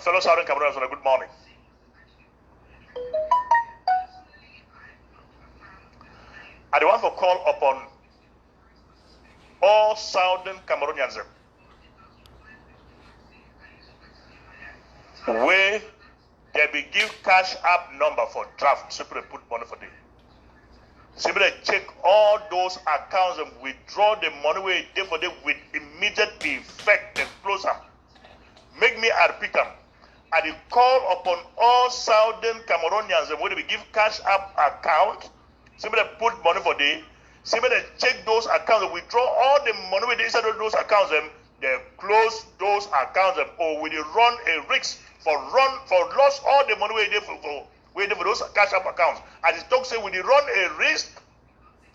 fellow Southern Cameroonians, good morning. I want to call upon all Southern Cameroonians where they will give Cashapp number for draft, simply put money for them. Simply check all those accounts and withdraw the money where they for them with immediate effect and close them. Make me repeat them. I will call upon all Southern Cameroonians where they will give Cashapp account. Simply put money for them. Simply check those accounts and withdraw all the money where they inside those accounts. They close those accounts or will they run a risk for lost all the money where they for those Cashapp accounts. And the talk say will they run a risk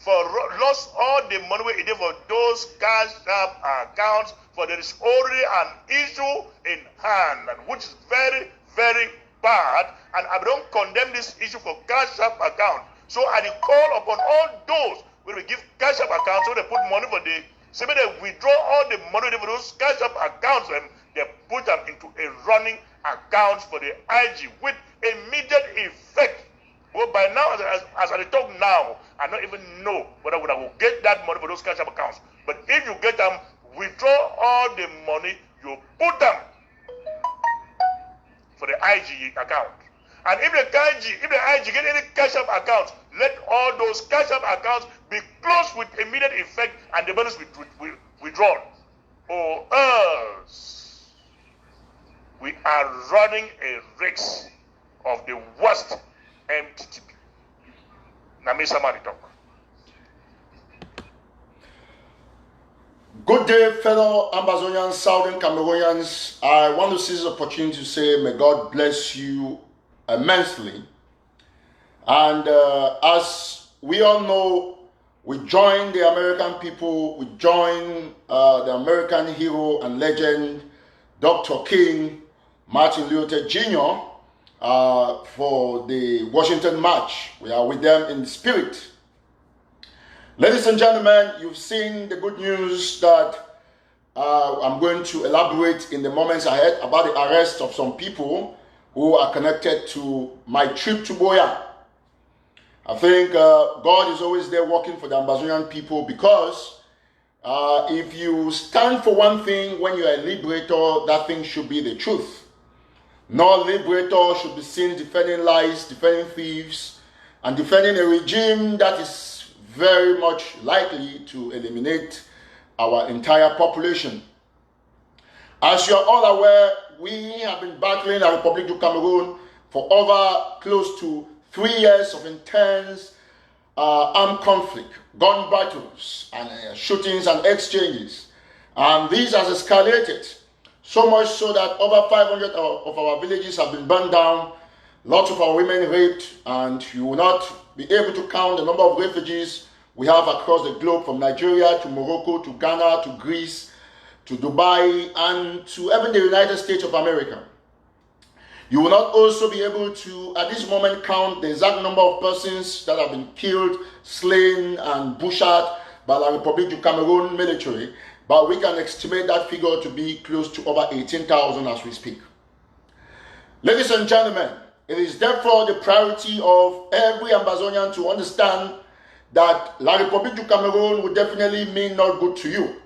for lost all the money where they for those Cashapp accounts, for there is already an issue in hand, and which is very, very bad. And I don't condemn this issue for Cashapp account. So I call upon all those who will give Cashapp accounts, so they put money for the, so they withdraw all the money for those Cashapp accounts and they put them into a running account for the IG with immediate effect. Well, by now, as I talk now, I don't even know whether I will get that money for those Cashapp accounts. But if you get them, withdraw all the money, you put them for the IG account. And if the IG get any Cashapp accounts, let all those Cashapp accounts be closed with immediate effect and the balance withdrawn. Or else, we are running a risk of the worst MTTP. Nami Samari talk. Good day, fellow Ambazonians, Southern Cameroonians. I want to seize this opportunity to say, may God bless you immensely. And as we all know, we join the American people, we join the American hero and legend, Dr. King, Martin Luther Jr., for the Washington March. We are with them in spirit. Ladies and gentlemen, you've seen the good news that I'm going to elaborate in the moments ahead about the arrest of some people who are connected to my trip to Boya. I think God is always there working for the Ambazonian people, because if you stand for one thing when you are a liberator, that thing should be the truth. No liberator should be seen defending lies, defending thieves, and defending a regime that is very much likely to eliminate our entire population. As you are all aware, we have been battling the Republic of Cameroon for over close to 3 years of intense armed conflict, gun battles, and shootings and exchanges. And this has escalated, so much so that over 500 of our villages have been burned down, lots of our women raped, and you will not be able to count the number of refugees we have across the globe, from Nigeria to Morocco to Ghana to Greece to Dubai and to even the United States of America. You will not also be able to, at this moment, count the exact number of persons that have been killed, slain, and butchered by the Republic of Cameroon military, but we can estimate that figure to be close to over 18,000 as we speak. Ladies and gentlemen, it is therefore the priority of every Ambazonian to understand that La Republique du Cameroon would definitely mean not good to you.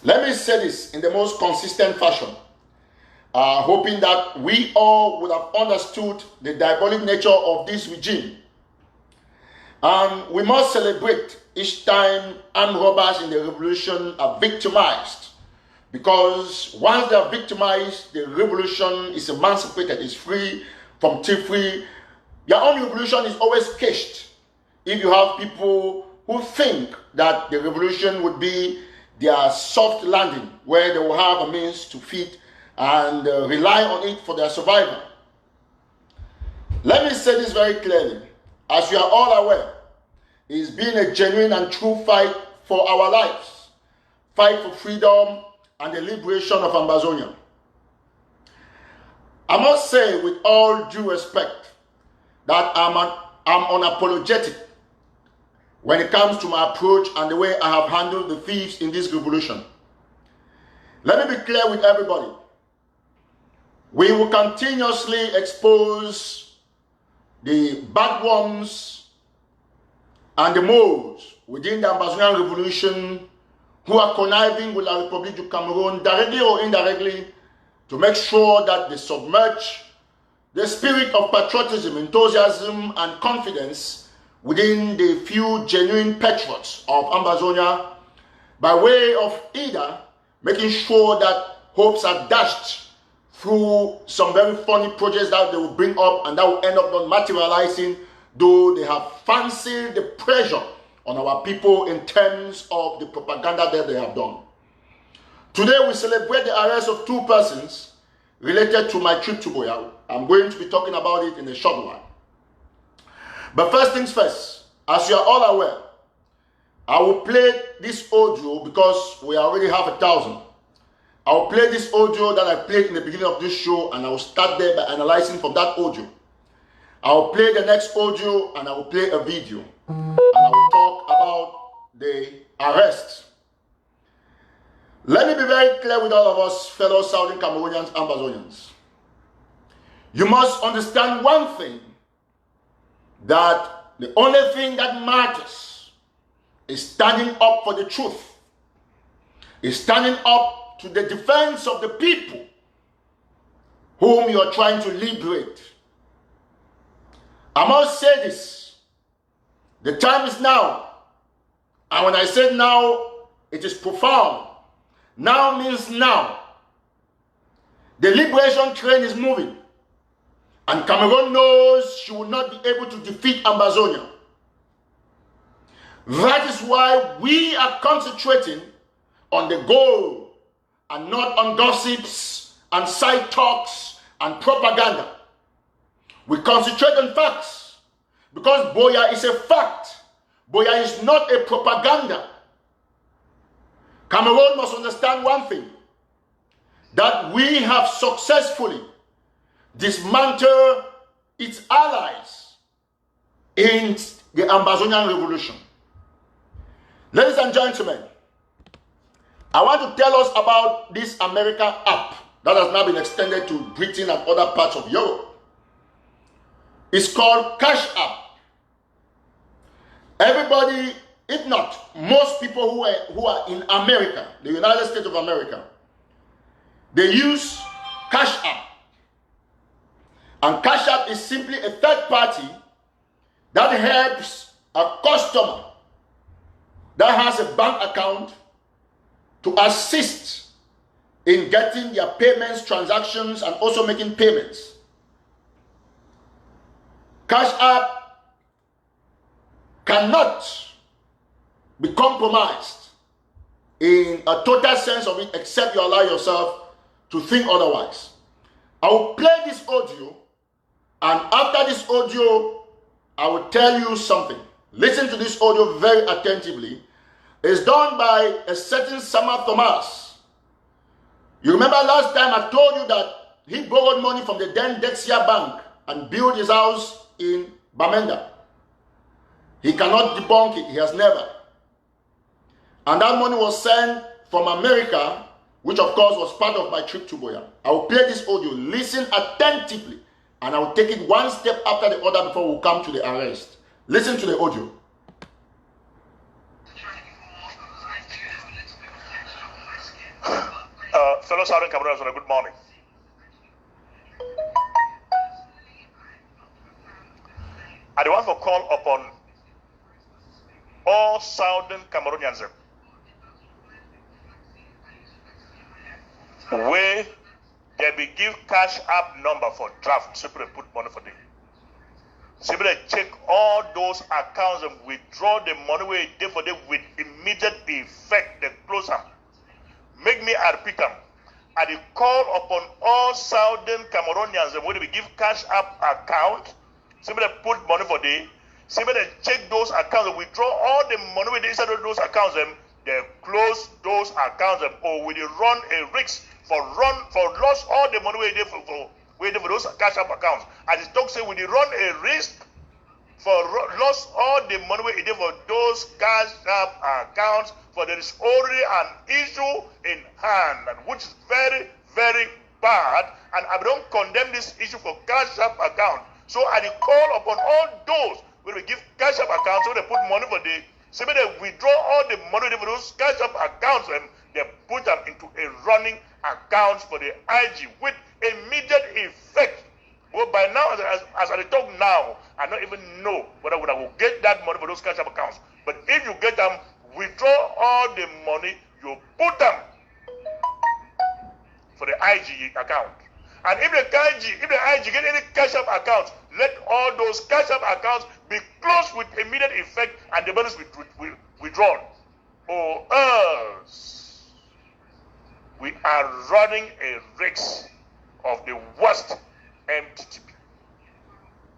Let me say this in the most consistent fashion, hoping that we all would have understood the diabolic nature of this regime. And we must celebrate each time armed robbers in the revolution are victimized, because once they are victimized, the revolution is emancipated, is free from thievery. Your own revolution is always caged. If you have people who think that the revolution would be their soft landing, where they will have a means to feed and rely on it for their survival. Let me say this very clearly. As you are all aware, it's been a genuine and true fight for our lives, fight for freedom and the liberation of Ambazonia. I must say, with all due respect, that I'm unapologetic when it comes to my approach and the way I have handled the thieves in this revolution. Let me be clear with everybody. We will continuously expose the bad ones and the moles within the Ambazonian revolution who are conniving with La République du Cameroon, directly or indirectly, to make sure that they submerge the spirit of patriotism, enthusiasm, and confidence within the few genuine patriots of Ambazonia by way of either making sure that hopes are dashed through some very funny projects that they will bring up and that will end up not materializing, though they have fancied the pressure on our people in terms of the propaganda that they have done. Today we celebrate the arrest of 2 persons related to my trip to Boya. I'm going to be talking about it in a short while. But first things first, as you are all aware, I will play this audio because we already have 1,000. I will play this audio that I played in the beginning of this show, and I will start there by analyzing from that audio. I will play the next audio and I will play a video. And I will talk about the arrest. Let me be very clear with all of us fellow Southern Cameroonians and Ambazonians. You must understand one thing, that the only thing that matters is standing up for the truth, is standing up to the defense of the people whom you are trying to liberate. I must say this, the time is now, and when I say now, it is profound. Now means now. The liberation train is moving, and Cameroon knows she will not be able to defeat Ambazonia. That is why we are concentrating on the goal and not on gossips and side talks and propaganda. We concentrate on facts because Boya is a fact. Boya is not a propaganda. Cameroon must understand one thing, that we have successfully dismantled its allies in the Ambazonian revolution. Ladies and gentlemen, I want to tell us about this America app that has now been extended to Britain and other parts of Europe. It's called Cashapp. Everybody, if not most people who are in America, the United States of America, they use Cashapp. And Cashapp is simply a third party that helps a customer that has a bank account to assist in getting their payments, transactions, and also making payments. Cashapp cannot be compromised in a total sense of it, except you allow yourself to think otherwise. I will play this audio, and after this audio, I will tell you something. Listen to this audio very attentively. It's done by a certain Sama Thomas. You remember last time I told you that he borrowed money from the then Dexia Bank and built his house in Bamenda. He cannot debunk it. He has never. And that money was sent from America, which of course was part of my trip to Boya. I will play this audio. Listen attentively. And I will take it one step after the other before we come to the arrest. Listen to the audio. Fellow Southern Cameroonians, good morning. I want to call upon all Southern Cameroonians where they will give Cashapp number for draft, simply put money for them. Simply check all those accounts and withdraw the money where they for them with immediate effect. They close them. Make me repeat them. I call upon all Southern Cameroonians and when we give Cashapp account, simply put money for them. Simply check those accounts and withdraw all the money with inside of those accounts. They close those accounts or will run a risk for lost all the money waiting for those Cashapp accounts. As the talk say, we run a risk for lost all the money waiting for those Cashapp accounts. For there is already an issue in hand, which is very, very bad, and I don't condemn this issue for Cashapp account. So I call upon all those when we give Cashapp accounts, so they put money for the, so they withdraw all the money for those Cashapp accounts and they put them into a running accounts for the IG with immediate effect. Well, by now, as I talk now, I don't even know whether I will get that money for those Cashapp accounts. But if you get them, withdraw all the money, you put them for the IG account. And if the IG get any Cashapp accounts, let all those Cashapp accounts be closed with immediate effect and the bonus withdrawn. Or else, we are running a risk of the worst MTTB.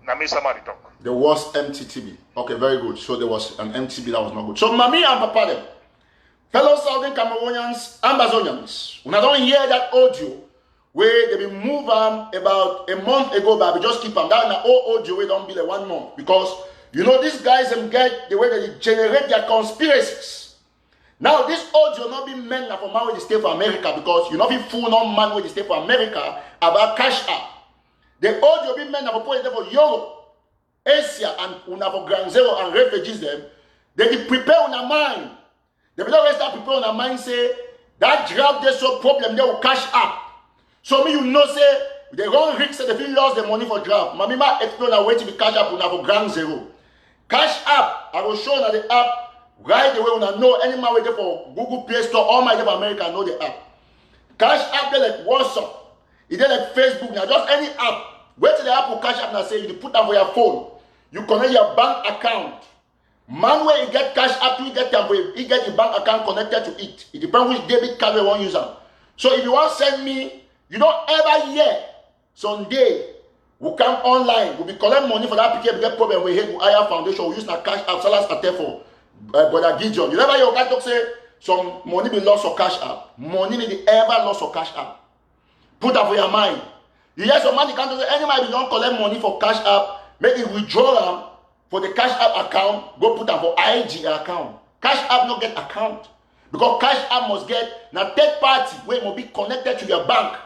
Now, me somebody talk. The worst MTTB. Okay, very good. So there was an MTTB that was not good. So, Mami and Papa, them, fellow Southern Cameroonians, Ambazonians, when I don't hear that audio, where they been move about a month ago, but we just keep them down. Now, all audio, we don't be like 1 month. Because, you know, these guys get the way they generate their conspiracies. Now, this audio not be meant for man when they stay for America, because you not be fool no man when they stay for America about Cashapp. The audio be meant for people for Europe, Asia, and una for Grand Zero and refugees them. They prepare on their mind. They don't start prepare on their mind, say, that draft there's so problem, they will cash up. So me, you know, say, they run risk, say, they feel lost the money for draft. Mamma ma explain a way to be cash up una for Grand Zero. Cash up, I will show you the app. Right away, when I know any man waiting for Google Play Store, all my of America know the app. Cash app, they like WhatsApp, it they like Facebook, now just any app. Wait till the app will cash app and say you put that for your phone. You connect your bank account. Man, where you get cash app, you get them for you get the bank account connected to it. It depends which debit card you want to use. So if you want to send me, you don't ever hear someday we come online, we'll be collecting money for that PK get problem we hit with higher foundation, we use the cash app, sellers at for. Brother Gideon, you never hear your guy talk say some money be lost or cash up. Money may be ever lost or cash up. Put that for your mind. You hear some money can't say any man don't collect money for cash up, make it withdraw them for the cash app account, go put them for IG account. Cash app not get account. Because cash app must get now third party where it must be connected to your bank.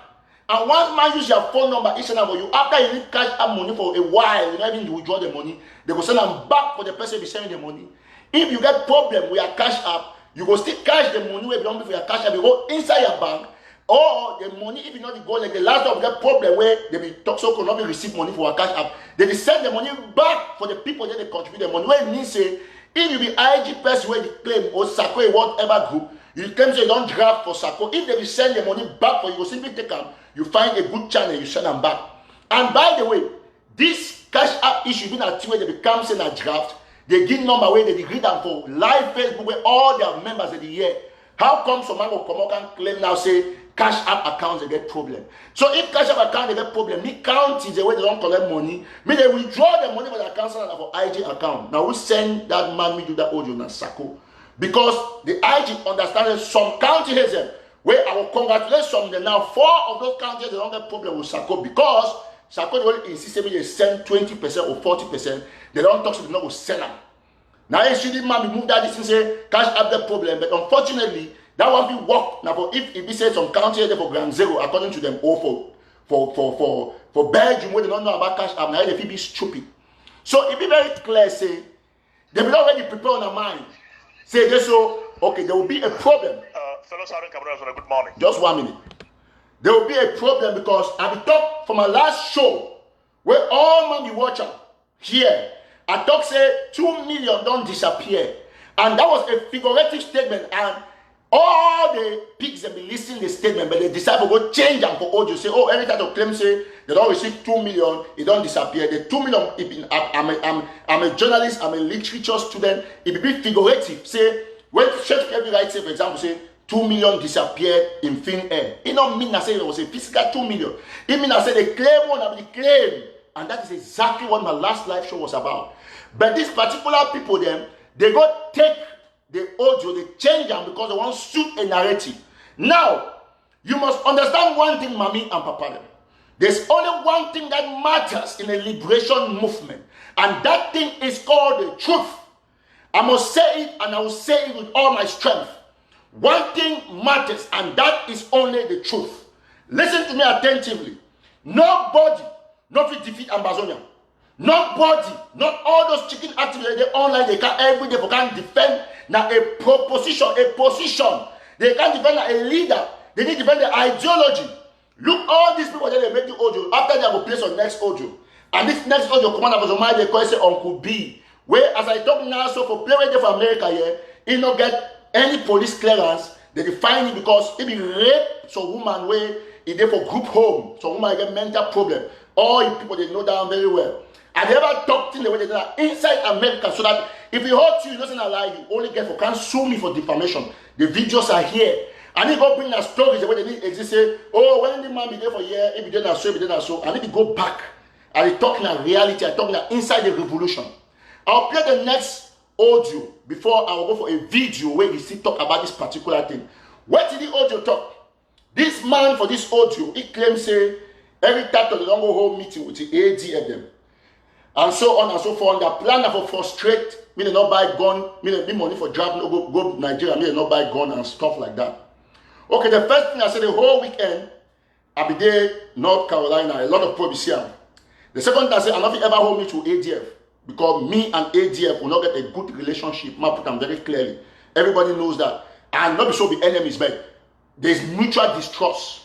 And once man use your phone number each and every you, after you need cash app money for a while, you never even withdraw the money, they will send them back for the person be sending the money. If you get problem with your cash app, you go still cash the money where you don't be for your cash app, you go inside your bank, or the money, if you not go like the last time we get problem where they be talk so could not be receive money for our cash app, they will send the money back for the people that they contribute the money. Where it means say, if you be IG person where you claim or Sako whatever group, you claim say you don't draft for Sako, if they will send the money back for you, you will simply take them, you find a good channel, you send them back. And by the way, this cash app issue being a where they become saying a draft. They give number where they read them for live Facebook where all their members in the year. How come some man will come out and claim now say cash app accounts they get problem? So if cash app account they get problem, me count is the way they don't collect money. Me they withdraw the money for the account and for IG account. Now we send that man me do that audio na Sako. Because the IG understands some county has them where I will congratulate some of them. Now 4 of those counties they don't get problem with Sako because Sako they only insist they send 20% or 40%. They don't talk to them, not sell them. Now, you see, man, we move that this and say, cash up the problem. But unfortunately, that won't be work. Now, for if we say some country for Grand Zero, according to them, or for Belgium, where they don't know about cash up, now they feel be stupid. So, it be very clear, say, they will already prepare on their mind. Say, this so, okay, there will be a problem. Fellow Southern Cameroonians, good morning. Just 1 minute. There will be a problem because I be talk from my last show, where all man be watching here. I talk say 2 million don't disappear. And that was a figurative statement. And all the pigs have been listening to the statement, but they decide to go change them for audio. Say, oh, every time to claim say they don't receive 2 million, it don't disappear. The 2 million, I'm a journalist, I'm a literature student. It be figurative. Say, when Shakespeare writes, say, for example, say 2 million disappeared in thin air. It don't mean I say it was a physical 2 million. It means I say the claim one of the claim. And that is exactly what my last live show was about. But these particular people, them, they go take the audio, they change them because they want to suit a narrative. Now, you must understand one thing, Mommy and Papa. There's only one thing that matters in a liberation movement. And that thing is called the truth. I must say it and I will say it with all my strength. One thing matters and that is only the truth. Listen to me attentively. Nobody, not fit defeat Ambazonia. Nobody, not all those chicken activists they online, they can every day, they can defend now a position. They can't defend a leader. They need to defend the ideology. Look, all these people that they make the audio, after they will place on next audio. And this next audio, Commander of Zomai, they call it Uncle B. Where, as I talk now, so for play right for America here, he not get any police clearance. They define it because if he rape some woman where he there for group home, some woman get mental problem. All the people they know that very well. And they ever talk to the way they do that inside America so that if he hurt you, he doesn't allow you only get for can't sue me for defamation. The videos are here. And he go bring the stories the way they need exist. Say, oh, when the man be there for a year, if he did not so, if he did not so. And if he go back and he talking about reality, I talking about inside the revolution. I'll play the next audio before I will go for a video where he still talk about this particular thing. What did the audio talk? This man for this audio, he claims say every time they don't go home meeting with the ADF them. And so on and so forth. The plan for frustrate, me they not buy gun, me they need money for driving, go Nigeria, me they not buy gun and stuff like that. Okay, the first thing I said the whole weekend, I be there, North Carolina, a lot of people be here. The second thing I said, I never ever hold me to ADF because me and ADF will not get a good relationship. I put them very clearly. Everybody knows that. And not be so be enemies, but there's mutual distrust.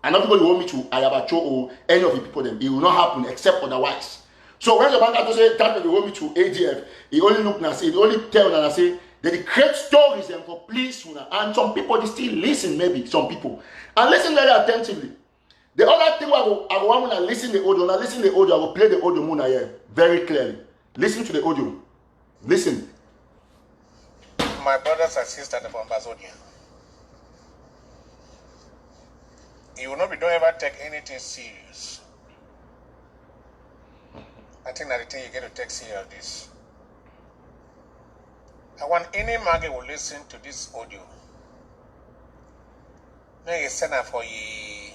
And not everybody hold me to Ayabacho or any of the people them. It will not happen except otherwise. So when the banker to say that they hold me to ADF, he only look and say, he only tell and say that they create stories and for please, and some people they still listen, maybe some people. And listen very attentively. The other thing I want to listen the audio, I will play the audio Muna here very clearly. Listen to the audio. Listen. My brothers and sisters from Amazonia, you will not be don't ever take anything serious. I think that the thing you get to take serious this. I want any market will listen to this audio. Now you send out for a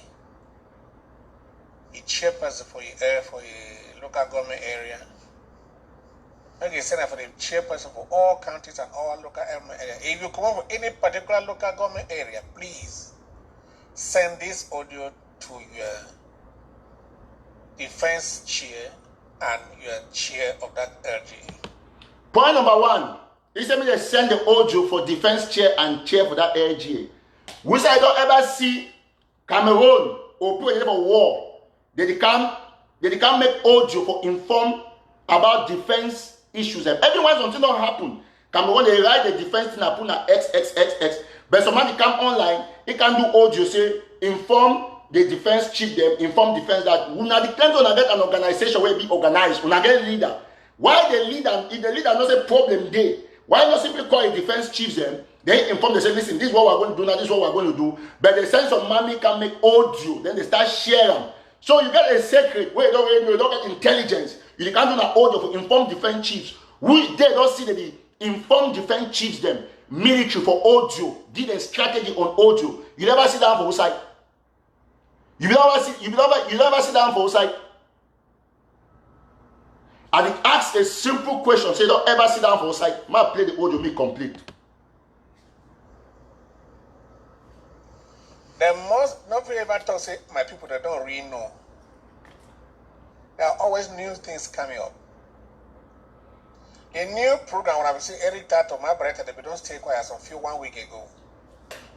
chairperson for a local government area. Now you send out for the chairperson for all counties and all local government area. If you come up with any particular local government area, please send this audio to your defense chair and your chair of that LGA. Point number one. He said me they send the audio for defense chair and chair for that LGA. Which I don't ever see Cameroon or people for war. They can't make audio for inform about defense issues. And everyone something don't happen. Cameroon they write the defense thing upon XXXX. But somebody come online, he can do audio say inform the defense chief them, inform defense that we not depend on get an organization where it be organized, we not get a leader. Why the leader, if the leader knows a problem there, why not simply call a defense chiefs them? They inform, they say, listen, this is what we're going to do now, this is what we're going to do. But the sense of mommy can make audio, then they start sharing. So you get a secret where you don't get intelligence. You can't do that audio for inform defense chiefs. Which they don't see that the inform defense chiefs them, military for audio, did a strategy on audio. You never sit down for side. You never sit down for side. And it asks a simple question. Say, don't ever sit down for a side. Ma play the audio, me complete. The most, nobody ever talk, say, my people that don't really know. There are always new things coming up. The new program, when I see every TATAW, my brother, they don't stay quiet as a few 1 week ago.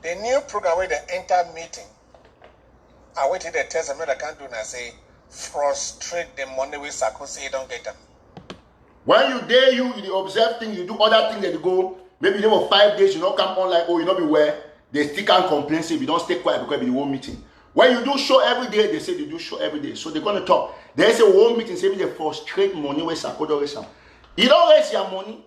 The new program where they enter meeting, I wait till they tell them that I can't do and I say, frustrate the money with Sarkozy, don't get them. When you dare you observe things, you do other things that you go, maybe you for 5 days, you don't come online, or you not be where, they still can't complain, say, if you don't stay quiet because it be one meeting. When you do show every day, they say they do show every day. So they're going to talk. They say one meeting, say they frustrate money with Sarkozy. You don't raise your money,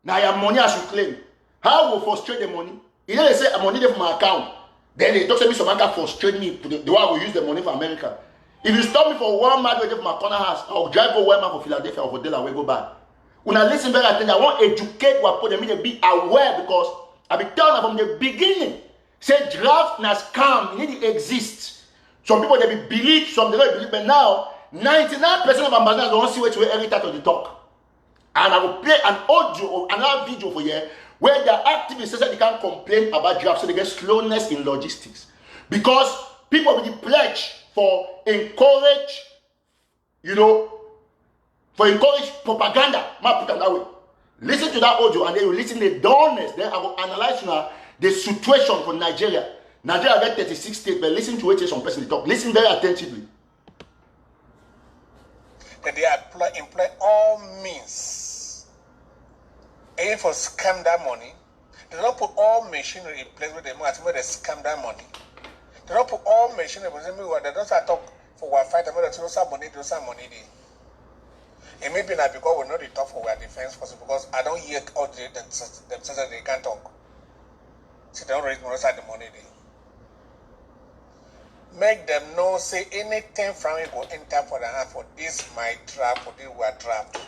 now your money as you claim. How will frustrate the money? You know they say, money there for my account. Then they talk to me, some man can frustrate me, the way I will use the money for America. If you stop me for 1 month from my corner house, I'll drive go 1 month for Philadelphia or for Delaware, go back. When I listen very attention, I want to educate what put them in to be aware because I be telling them from the beginning. Say draft na scam, it need to exist. Some people they believe, some they don't believe, but now 99% of ambassadors don't see which way every time of the talk. And I will play an audio or another video for you where the activists say they can't complain about draft, so they get slowness in logistics. Because people with the pledge for encourage, for encourage propaganda. Ma put them that way. Listen to that audio and then you listen to the dullness. Then I will analyze now the situation for Nigeria. Nigeria get 36 states, but listen to what some person talk. Listen very attentively. That they employ all means aim for scam that money. They don't put all machinery in place with them where they scam that money. They don't put all machinery with them where they don't talk for our fight about those money there. It may be not because we're not the talk for our defense force because I don't hear all themselves that they can't talk. So they don't raise most of the money there. Make them know, say anything from it will enter for the hand for this my trap, for this we are trapped.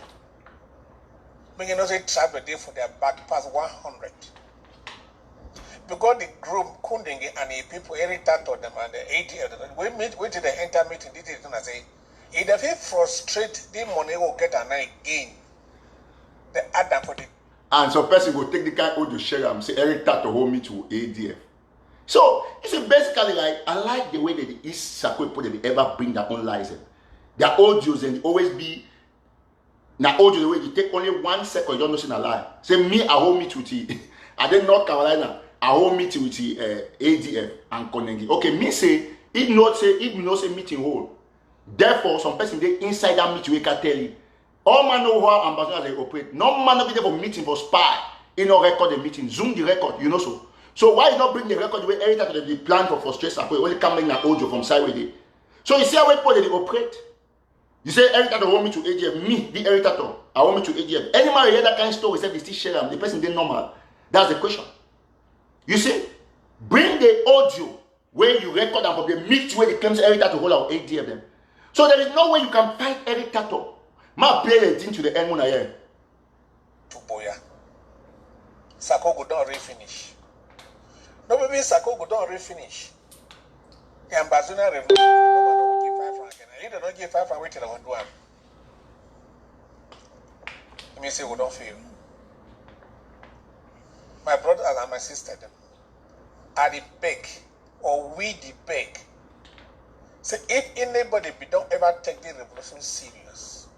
Make you know say trap a day for their back past 100. Because the group Kundingi and the people irritate to them and the 80 we did the enter meeting, did it and I say if they frustrate the money will get an again. The other for the and some person will take the kind of share and say irritate to hold me to ADF. So, you see, basically, like, I like the way that the East Sako people, they ever bring their own lies. Their audios, and they always be, now audio, the way they take only 1 second, you don't know say a lie. Say, me, I hold me to the, I did North Carolina, I hold me to the ADF and Konengi. Okay, me say, if not say meeting hold. Therefore, some person, they inside that meeting, we can tell you. All man know how ambassadors they operate. No man be there for meeting for spy. You know, record the meeting, zoom the record, you know so. So why you not bring the record where every time they plan for frustration, only come in an audio from side with it. So you see how people they operate. You say every time they want me to AGF, me, the irritator, I want me to AGF. Any man hear that kind of story, say they still share them, the person did normal. That's the question. You see, bring the audio where you record them from the meet where they claims every time to hold out AGF them. So there is no way you can fight every tattoo. Ma play the thing to the end when I hear. To Boya. Sako go down refinish. No, maybe Sako go down refinish. The ambassador revolution, no one will give 5 francs. And if they don't give 5 francs, wait till I want to do it. Let me say, we don't feel. My brother and my sister, them, are the beg, or we the beg. So if anybody don't ever take the revolution serious,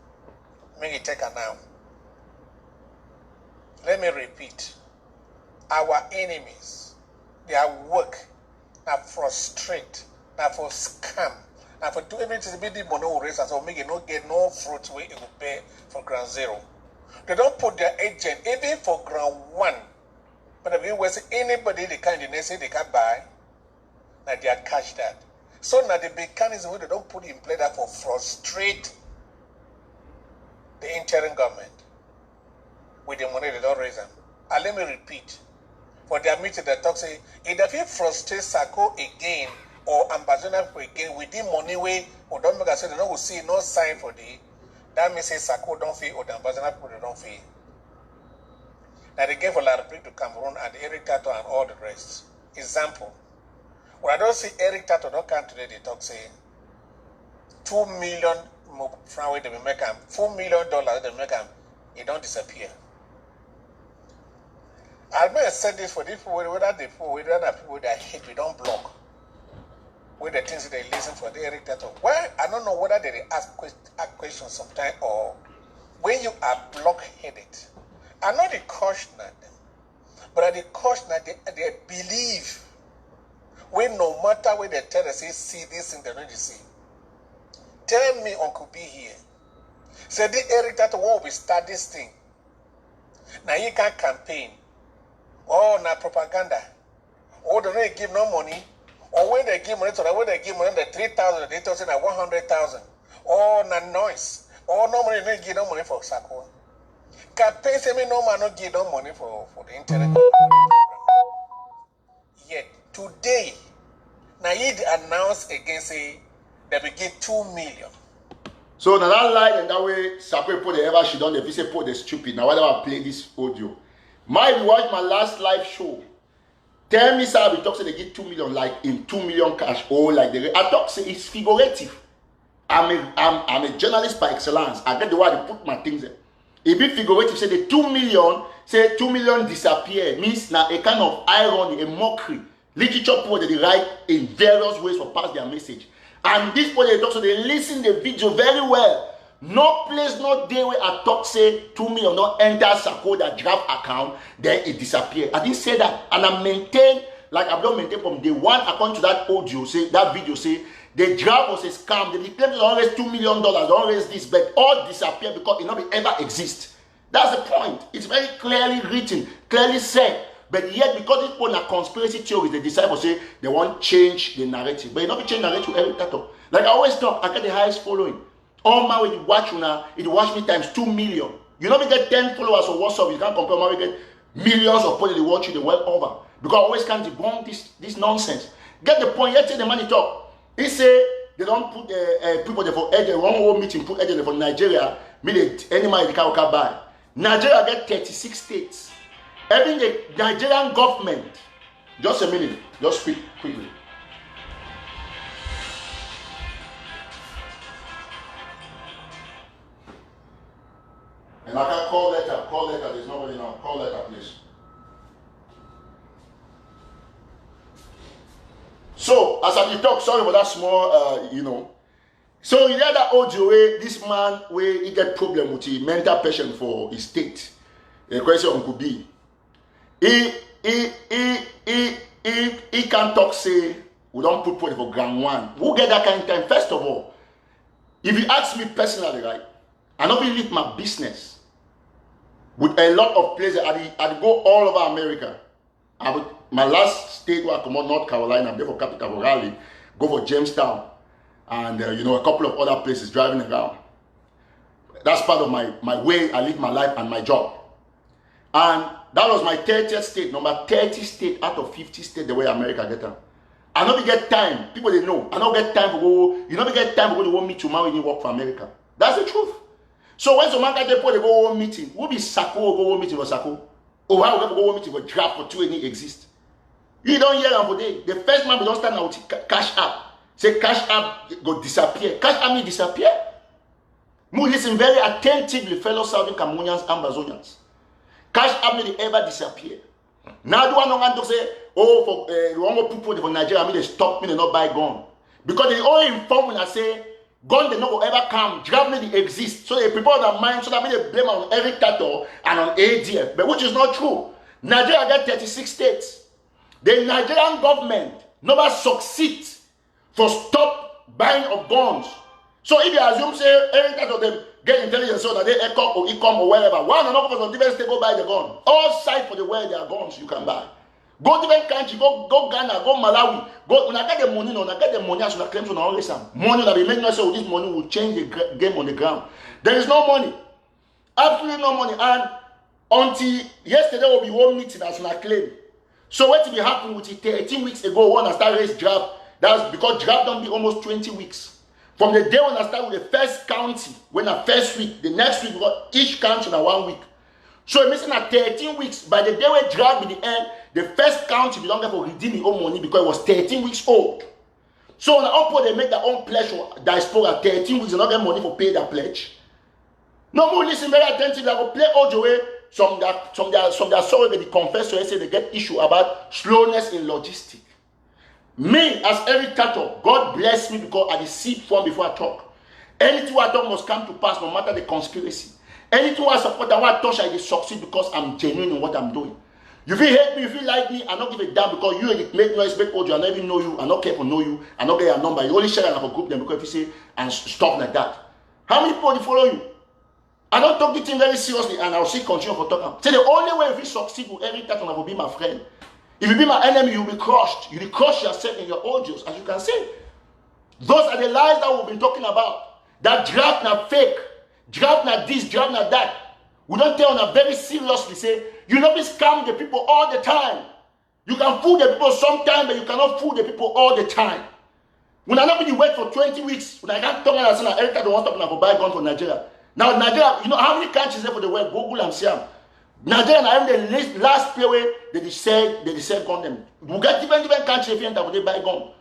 make it take a now. Let me repeat. Our enemies, their work, now frustrate, now for scam, now for do everything to be the money raise and so make it not get no fruit where it will pay for ground zero. They don't put their agent even for ground one. But if you was anybody they can say they can buy, now they are cash that. So now the mechanism where they don't put in play that for frustrate the interim government with the money they don't raise them. And let me repeat. For their meeting, they talk say, if they frustrate Sako again or ambassador again with the money way or don't make us say they don't see no sign for the that means say Sako don't feel or the ambassador people don't feel. Now they gave a lot of people to Cameroon and Eric Tato and all the rest. Example. When I don't see Eric Tato don't come today, they talk say 2 million francs they make them, $4 million they make them, it don't disappear. I may have said this for these people, whether the people that hate, we don't block. With the things that they listen for, the Eric Tato. Well, I don't know whether they ask questions sometimes or when you are blockheaded. I'm not the caution at them, but I the caution that they believe when no matter where they tell us, say, see this thing, they don't see. Tell me, Uncle B here. Say, the Eric Tato, when we start this thing, now you can't campaign. Oh, na propaganda. Oh, they don't give no money. Or when they give money to them, when they give money, the 3,000, they tell you 100,000. Oh, na noise. Oh, no money, they give no money for Sako. Campaign say me no man no give no money for the internet. Yet today, now he announced again say they will give 2 million. So now that lie and that way, Sako put the ever she done the visit put the stupid. Now why do I play this audio? If you watch my last live show, tell me, sir, we talk say they give 2 million, like in 2 million cash, or like the I talk say it's figurative. I'm a journalist by excellence. I get the way to put my things in. If it figurative, say the 2 million, say 2 million disappear, means now a kind of irony, a mockery. Literature people they write in various ways for pass their message. And this people they talk, so they listen the video very well. No place, no day where I talk say 2 million not enter Sako that draft account, then it disappear. I didn't say that. And I maintain, like I've done maintain from day one, according to that audio, say that video say the draft was a scam. They claim they don't raise $2 million, don't raise this, but all disappear because it not ever exist. That's the point. It's very clearly written, clearly said. But yet, because it's on a conspiracy theory, the disciples say they want to change the narrative. But you not be change narrative every TATAW. Like I always talk, I get the highest following. All my way you watch now, it watch me times 2 million. You know we get 10 followers on WhatsApp, you can't compare we get millions of people they watch you the world over. Because I always can't debunk this nonsense. Get the point, yet say the money talk. He say they don't put people there for agent, one whole meeting put agent for Nigeria, any money they can't buy. Nigeria get 36 states. Even the Nigerian government, just a minute, just speak quickly. And I can call letter, there's nobody now. Call letter, please. So, as I talk, sorry for that small, So, in the other audio way, this man, where he get problem with the mental patient for his state. The question could be, he can't talk, say, we don't put point for ground one. Who get that kind of time? First of all, if you ask me personally, right, I don't believe my business with a lot of places. I'd go all over America. My last state where I come out, North Carolina, I'm there for capital for Raleigh, go for Jamestown, and a couple of other places driving around. That's part of my way I live my life and my job. And that was my 30th state, number 30 state out of 50 states the way America get them. I don't get time. People they know. I don't get time to go. You don't get time to go to one meeting when you work for America. That's the truth. So when some man get they go one meeting, who be Sako go one meeting for Sako? Or why we go one meeting for draft for 2 any exist? You don't hear them for day. The first man we don't stand out with Cashapp. Say Cashapp go disappear. Cashapp me disappear. Mu listen very attentively, fellow Southern Cameroonians and Ambazonians. Cashapp may ever disappear. Now do I know want to say, oh, for one people for Nigeria, they stop me, they not buy gun. Because they all inform when I say, gun they not will ever come, draft me they exist. So they prepare their mind so that they blame on every TATAW and on ADF. But which is not true. Nigeria got 36 states. The Nigerian government never succeeds for stop buying of guns. So if you assume say every TATAW them get intelligence so that they ECOC or ECOM or wherever, one or another from different state go buy the gun. All sides for the where there are guns you can buy. Go different country, go Ghana, go Malawi, go when I get the money, no, I get the money, I should claim to always some money that we make not say this money will change the game on the ground. There is no money. Absolutely no money. And until yesterday will be one meeting as I claim. So what will happen with it 13 weeks ago when I start raise draft? That's because draft don't be almost 20 weeks. From the day when I start with the first county, when I first week, the next week, we got each county in 1 week. So it means at 13 weeks, by the day we draft with the end, the first county belong to redeem the own money because it was 13 weeks old. So when the they make their own pledge for diaspora 13 weeks, they not get money for pay their pledge. No more listen very attentively. I will play all the way. Some their sorry they confess to say they get issue about slowness in logistics. Me, as every TATAW, God bless me because I see form before I talk. Anything I talk must come to pass no matter the conspiracy. Anything I support and what I touch, I will succeed because I'm genuine in what I'm doing. You feel hate me, you feel like me, I don't give a damn because you make noise, make audio, I don't even know you, I don't care for know you, I don't get your number. You only share it for group them because if you say and stuff like that. How many people follow you? I don't talk this thing very seriously and I'll still continue for talking. Say the only way if you succeed with every TATAW will be my friend. If you be my enemy, you'll be crushed. You'll crush yourself in your audios, as you can see. Those are the lies that we've been talking about. That draft not fake. Draft not this, draft not that. We don't tell them very seriously, say, you not be scam the people all the time. You can fool the people sometimes, but you cannot fool the people all the time. When I not be wait for 20 weeks, when I can't talk about that, Erica don't want to for buy gun for Nigeria. Now Nigeria, you know how many countries there for the world? Google and see them. Nigeria and the last period they decide gun them. We get different countries if you enter they buy gun.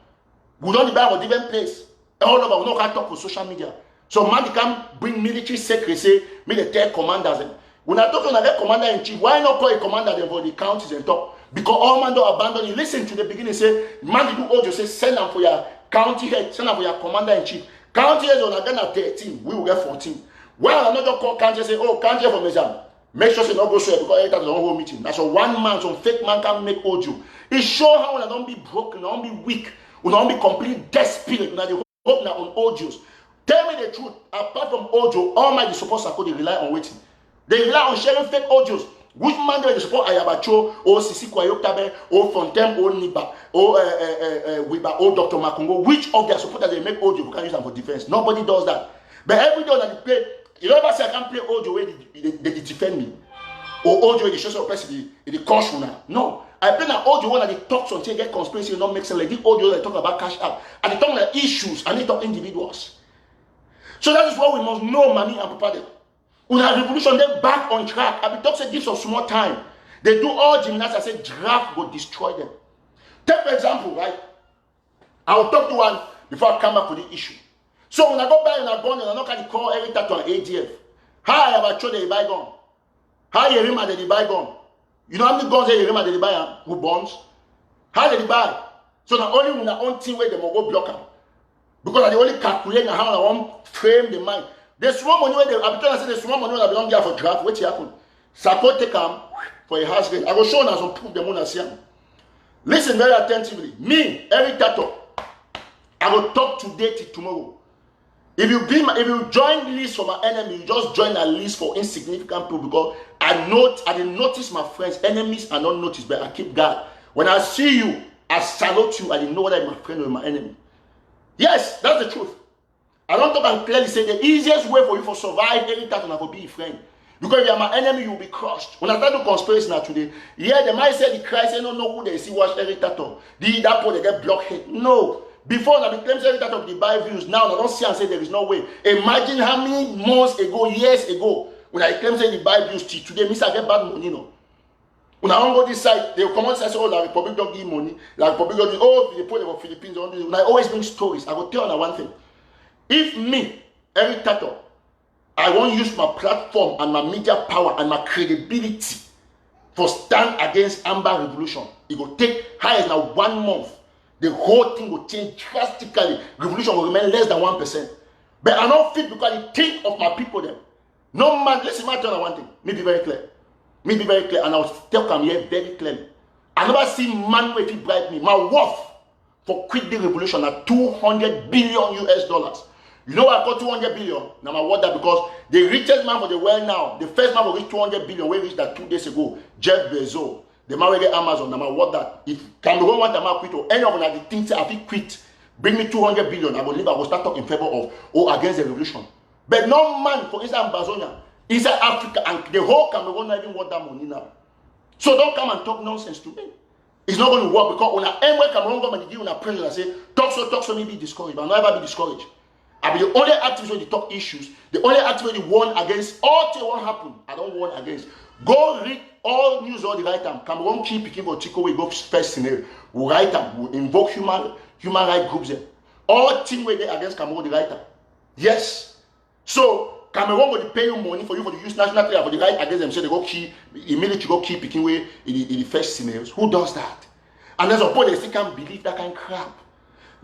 We don't buy for different place. All over we don't talk for social media. So man can bring military secretary say me the tell commanders. When I talk to another commander in chief, why not call a commander them for the counties and talk? Because all man don't abandon you. Listen to the beginning. Say, man, you do Ojo. Say, send them for your county head. Send them for your commander in chief. County head on again at 13. We will get 14. Well, another call county say, oh, county head for Mezam. Make sure you not go straight because that's the whole meeting. That's a one man, some fake man can make Ojo. It show how we don't be broken, we don't be weak, we don't be completely desperate. Now the hope now on Ojos. Tell me the truth. Apart from Ojo, all my supporters are they rely on waiting. They rely on sharing fake Ojos. Which man do they support Ayabacho, or Sisi Kwayoktabe, or Fontem, or Niba, or Wiba, or Dr. Makungo? Which of their supporters they make Ojo? We can use them for defense. Nobody does that. But every day that they play, you never say I can't play Ojo where they defend me. Or Ojo, they show some person, they cause you now. No. I play now Ojo when they talk until they get conspiracy, not make sense. Like the Ojo, they talk about Cashapp. And they talk about issues, and they talk individuals. So that is why we must know money and prepare them. When a revolution, they back on track. I be talk say give some small time. They do all gymnastics. I say draft will destroy them. Take for example, right? I will talk to one before I come back to the issue. So when I go buy a gun, I'm not going to call every tattoo an ADF. How I have a show they buy gun? How you remember that they buy gun? You know how many guns they remember that they buy who bonds? How did they buy? So not only when the own team where they will go block them. Because they only calculate how I want frame the mind. There's small money where they, I'm telling you, there's small money that belong there for draft. What happen? Support take them for a house rate. I will show you some proof the moon and see them. Listen very attentively. Me, every tattoo, I will talk today till tomorrow. If you join the list for my enemy, you just join a list for insignificant people because I didn't notice my friends, enemies are not noticed, but I keep guard. When I see you, I salute you. I didn't know whether I'm my friend or my enemy. Yes, that's the truth. I don't talk and clearly say the easiest way for you to survive any time is to be a friend. Because if you are my enemy, you will be crushed. When I start to conspiracy now today, yeah, they might say the Christ, they don't know who they see watch every tattoo. That point they get blockhead. No. Before I claim every tattoo of the Bible views, now I don't see and say there is no way. Imagine how many months ago, years ago, when I claim say the Bible views today, means I get bad money, no. When I don't go this side, they will come and say, oh, the Republic don't give money. The Republic don't give, oh, they put it for Philippines. When I always bring stories, I will tell you one thing. If me, every tattoo, I won't use my platform and my media power and my credibility for stand against Amber Revolution, it will take higher now 1 month. The whole thing will change drastically. Revolution will remain less than 1%. But I don't fit because I think of my people there. No man, listen, I tell you one thing. Me be very clear. Me be very clear, and I will tell them here very clearly. I never see man where he bribe me. My worth for quit the revolution at $200 billion US. You know why I got 200 billion? Now I want that because the richest man for the world now, the first man who reached 200 billion, we reached that 2 days ago, Jeff Bezos. The man will get Amazon. Now I want that. If Cameroon want to quit or any of them, the things I think quit, bring me 200 billion. I will leave. I will start talking in favor of or against the revolution. But no man for inside Amazonia, inside Africa, and the whole Cameroon not even want that money now. So don't come and talk nonsense to me. It's not going to work because when I end where Cameroon government give a pressure and say talk so me be discouraged, but I'll never be discouraged. I'll be the only activist when they talk issues, the only activist when they warn against all things won't happen. I don't warn against. Go read all news all the right time. Cameroon keep picking for Chico we go first scenario. We write them, we invoke human rights groups them. All team where they against Cameroon the right time. Yes. So Cameroon will pay you money for you to use national treasure for the right against them. So they go keep immediately go keep picking way in the first scenarios. Who does that? And there's a point they still can't believe that kind of crap.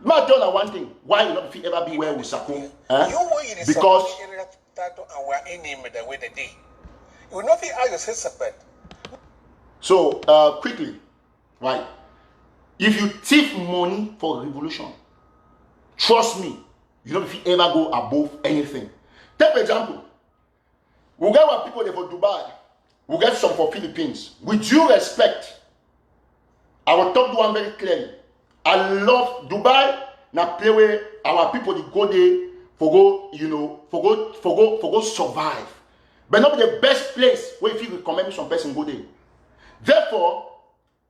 But tell you one thing, why you not ever be where with Sako? Because and we're in him the way they did. You will not be out of separate. So quickly, right? If you thief money for revolution, trust me, you don't ever go above anything. Take for example, we get our people there for Dubai, we get some for Philippines. With due respect, I will talk to one very clearly. I love Dubai. Now play where our people they go there for go survive. But not the best place where if you recommend some person go there. Therefore,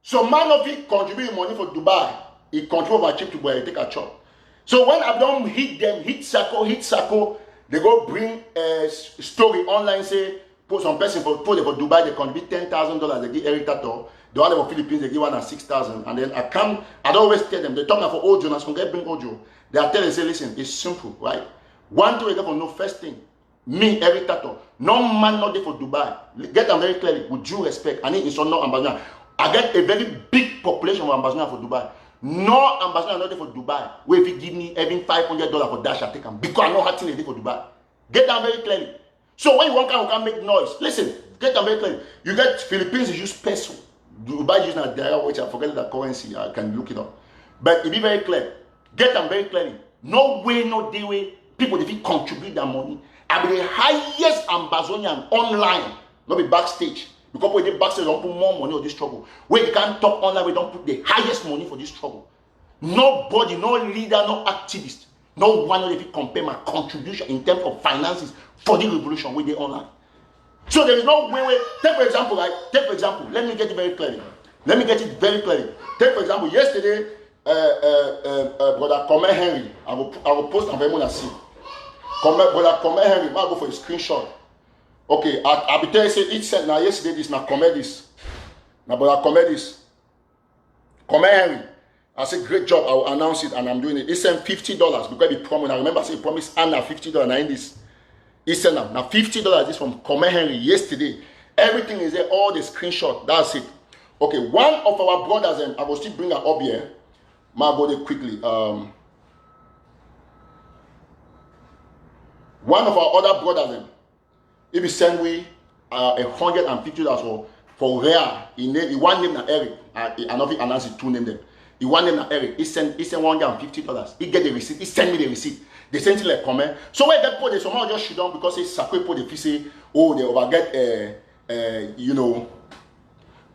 some man of it contribute money for Dubai. He control our trip to where he take a chop. So when I don't hit Sako, they go bring a story online say put some person for Dubai they contribute $10,000. They give Eric Tato. The other for Philippines, they give one at 6,000. And then I don't always tell them, they talk for Ojo, and some guy bring Ojo. They are telling, say, listen, it's simple, right? One, two, for no first thing. Me, every tattoo. No man not there for Dubai. Get them very clearly, with due respect. And it's not Ambassador. I get a very big population of ambassadors for Dubai. No ambassador not there for Dubai. Where if you give me even $500 for dash, I take them because I know how to for Dubai. Get them very clearly. So when you want to can make noise, listen, get them very clearly. You get Philippines use peso. Dubai use Naira, which I forget the currency. I can look it up. But it be very clear. Get them very clearly. No way, no day way. People if you contribute their money. I be the highest Amazonian online, not be backstage. Because when they backstage, don't put more money on this trouble. When they can't talk online, we don't put the highest money for this trouble. Nobody, no leader, no activist, no one of them compare my contribution in terms of finances for the revolution with the online. So there is no way. Take for example, let me get it very clearly. Take for example, yesterday, brother Come Henry, I will post on Vermont and see. Brother Come Henry, I'll go for a screenshot. Okay, I be tell you say each sent now yesterday this now comment this. Now brother comment this. Come Henry. I said great job, I will announce it and I'm doing it. He sent $50 because he promised. I remember I said he promised Anna $50 now in this. He sent now $50 this from Come Henry yesterday. Everything is there, all the screenshot. That's it. Okay, one of our brothers, and I will still bring her up here. I'll go there quickly. One of our other brothers, if he send we $150 for rare, he one name na Eric. I know if he announced it, two name them. He one name na Eric. He send $150. He get the receipt. He send me the receipt. They send it like comment. So when they put it, somehow just shoot down because it's sacred put the say, oh, they overget you know.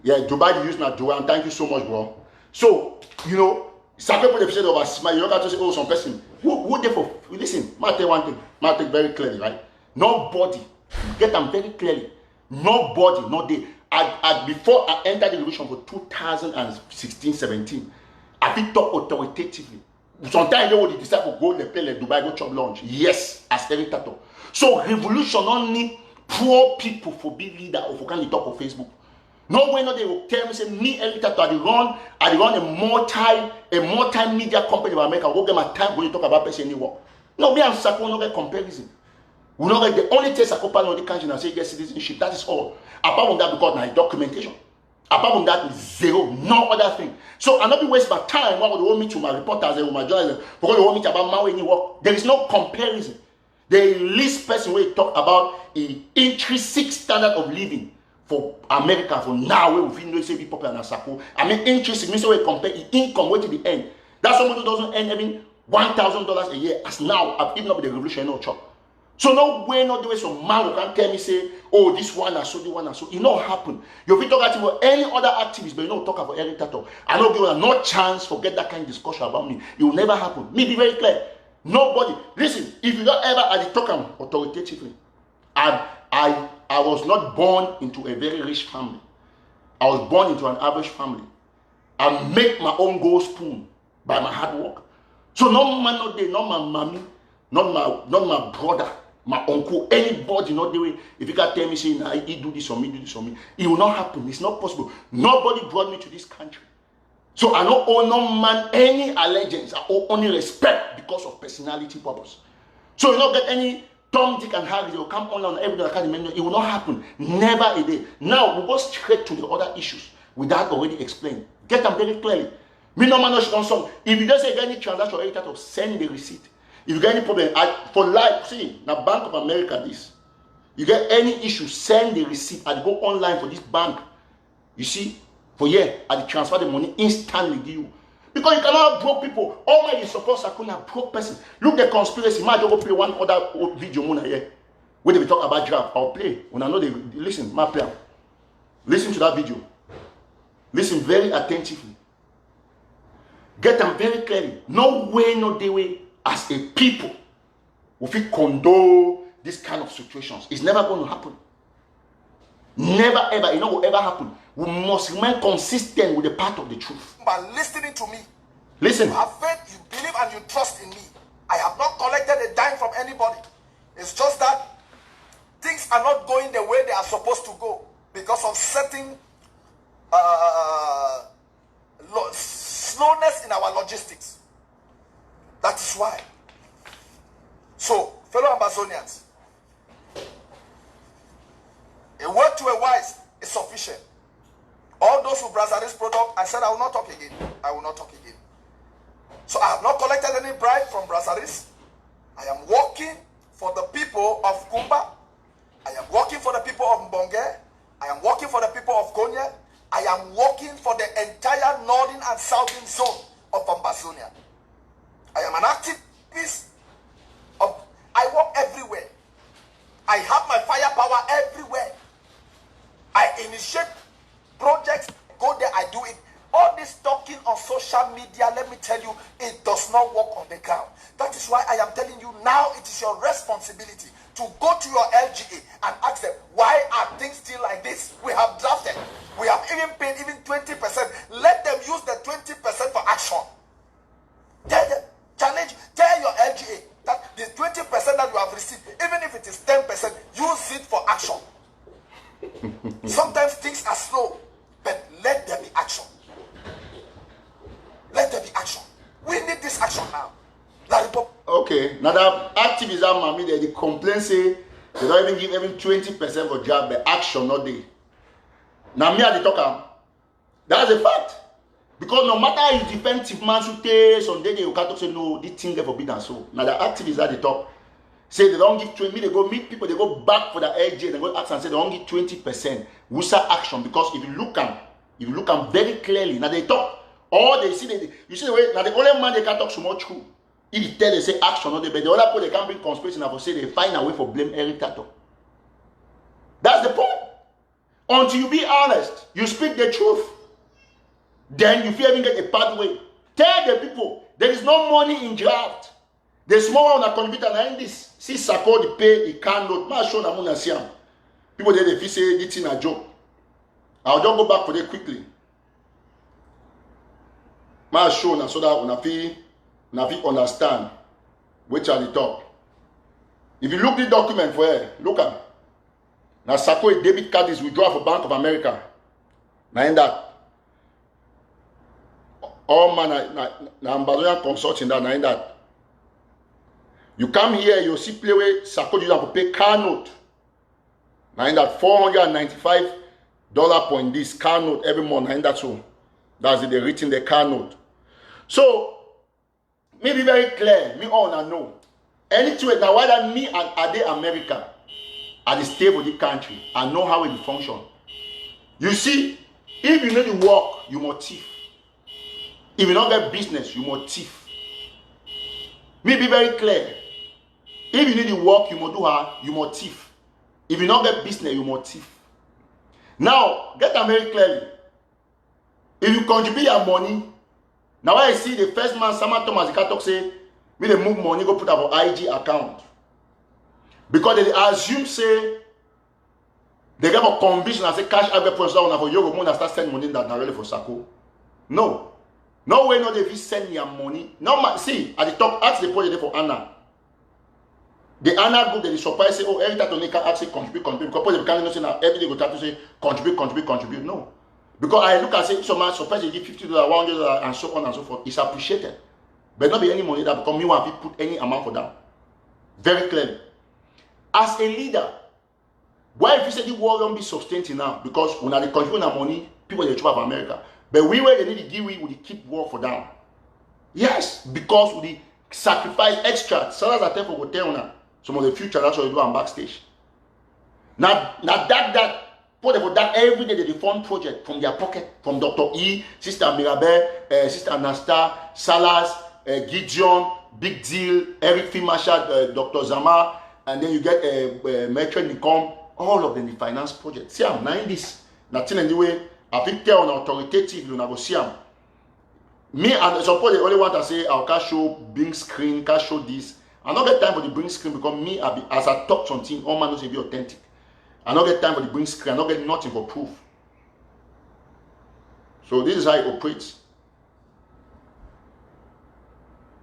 Yeah, Dubai they use now Dubai, and thank you so much, bro. So, you know, sacred put the say over smile. You don't have to say, oh, some person. Who there for? Listen, I tell you one thing. I tell you very clearly, right? Nobody. Get them very clearly. Nobody, not they. Before I entered the revolution for 2016-17, I think talk authoritatively. Sometimes they will decide to go, they play like Dubai, go chop lunch. Yes, as every TATAW. So revolution only poor people for be leader or for can talk on Facebook. No way, no they will tell me say me every TATAW I run a multimedia company in America. Go get my time when you talk about person any work. No, me and Sako no get comparison. We know that the only thing Sako on the country and say get citizenship. That is all. Apart from that, because my documentation. Apart from that, zero, no other thing. So I not be waste my time. What would you want me to my reporters and my journalists? Because you want me to about my any work. There is no comparison. The least person will talk about the intrinsic standard of living for America for now. Where we feel no say people and Sako. I mean intrinsic means we compare the income way to the end. That's somebody who doesn't earn even $1,000 a year as now. I've even up with the revolution no chop. So no way, no the way some man who can tell me say, oh, this one or so, this one or so. It not happen. You will talk about any other activist, but you don't talk about Eric TATAW. I don't give you no chance for get that kind of discussion about me. It will never happen. Me be very clear. Nobody. Listen, if you don't ever I talk authoritatively, I was not born into a very rich family. I was born into an average family. I make my own gold spoon by my hard work. So no man not there, not my mommy, not my brother, my uncle, anybody not the way. If you can tell me say, nah, he do this for me, it will not happen. It's not possible. Nobody brought me to this country. So I don't owe no man any allegiance. I owe only respect because of personality purpose. So you don't get any Tom, Dick, and Harry. They will come on every academy. It will not happen. Never a day. Now we go straight to the other issues without already explained. Get them very clearly. Me no man no some. If you just say any transaction or anything, send the receipt. If you get any problem, for life, see, now Bank of America this. You get any issue, send the receipt. I go online for this bank. You see, for I transfer the money instantly to you. Because you cannot broke people. All my you suppose I couldn't have broke person. Look the conspiracy. Might go play one other video here. When they talk about draft, I'll play. When I know they listen, my player. Listen to that video. Listen very attentively. Get them very clearly. No way, no day way. As a people, we feel condone this kind of situations. It's never going to happen. Never ever. It will ever happen. We must remain consistent with the path of the truth. By listening to me, listen. You have faith, you believe, and you trust in me. I have not collected a dime from anybody. It's just that things are not going the way they are supposed to go because of certain slowness in our logistics. That is why. So, fellow Amazonians, a word to a wise is sufficient. All those who Brazzers product, I said I will not talk again. I will not talk again. So I have not collected any bribe from Brazzers. I am working for the people of Kumba. I am working for the people of Mbonge. I am working for the people of Konya. I am working for the entire northern and southern zone of Ambazonia. I am an activist. I work everywhere. I have my firepower everywhere. I initiate projects, go there, I do it. All this talking on social media, let me tell you, it does not work on the ground. That is why I am telling you now, it is your responsibility to go to your LGA and ask them, why are things still like this? We have drafted. We have even paid even 20%. Let them use the 20% for action. Tell them, challenge, tell your LGA that the 20% that you have received, even if it is 10%, use it for action. Sometimes things are slow, but let there be action. Let there be action. We need this action now. Okay, now the activists are mommy, they complain say they don't even give even 20% for job, but action not there. Now me at the talker, that's a fact. Because no matter how you defensive man should take some day they will can't say no, this thing they forbidden so. Now the activists at the top say they don't give 20, they go meet people, they go back for the LG, they go ask and say they don't give 20%. Wusa action, because if you look at very clearly, now they talk, or they see you see the way now the only man they can talk so much true. If you tell they say action, not the but the other people they can't bring conspiracy and say they find a way for blame Eric TATAW. That's the point. Until you be honest, you speak the truth, then you feel even get a pathway. Tell the people there is no money in draft. The small one that contribute and this. See Sako the pay he can't note. Ma show na muna siam. People there they feel say this thing a joke. I'll just go back for that quickly. Ma show na so that una feel understand which are the top. If you look the document for here, look at now Sako a debit card is withdrawn for Bank of America. Now in that all man na Ambazonian consulting that now in that. You come here, you see play where Sako you have to pay car note. Now in that $495 point this car note every month. Now in that so that's it, they written the car note. So me be very clear, me all know. Anything now whether me and Ade America are the stable of the country, I know how it function. You see, if you need to work, you must thief. If you don't get business, you must thief. Me be very clear. If you need to work, you must do her, you must thief. If you don't get business, you must thief. Now, get them very clearly. If you contribute your money, now I see the first man, Sama Thomas, the talk say, we they move money, go put up our IG account. Because they assume, say, they get a conviction and say, Cashapp for Yogo Moon and start sending money that really for Sako. No. No way, no, they will send your money. No, see, at the top, ask the project for Anna. The Anna group, they surprise, say, oh, every time they can actually contribute. Because they can't say now, every day go try to say, contribute. No. Because I look and say, so man, surprise, they give $50, $100, and so on and so forth. It's appreciated. But not be any money that because me want to put any amount for them. Very clearly. As a leader, why if you say the war don't be sustained now? Because when they contribute our money, people they chop of America. But we where they need to give we would keep war for them. Yes, because we sacrifice extra. Sellers are there for hotel now. Some of the future that's what we do on backstage. Now that put for that every day they fund project from their pocket, from Dr. E, Sister Mirabel, Sister Anasta, Salas, Gideon, Big Deal, Eric Fimasha, Dr. Zama, and then you get Metro Nicom, all of them the finance project. See, I'm not in this. Nothing anyway. I think tell on authoritative, you know, see, me and suppose they only want to say, I'll can show bring screen, can show this. I don't get time for the bring screen because me, as I talk something, all man knows to be authentic. I don't get time for the bring screen. I don't get nothing for proof. So this is how it operates.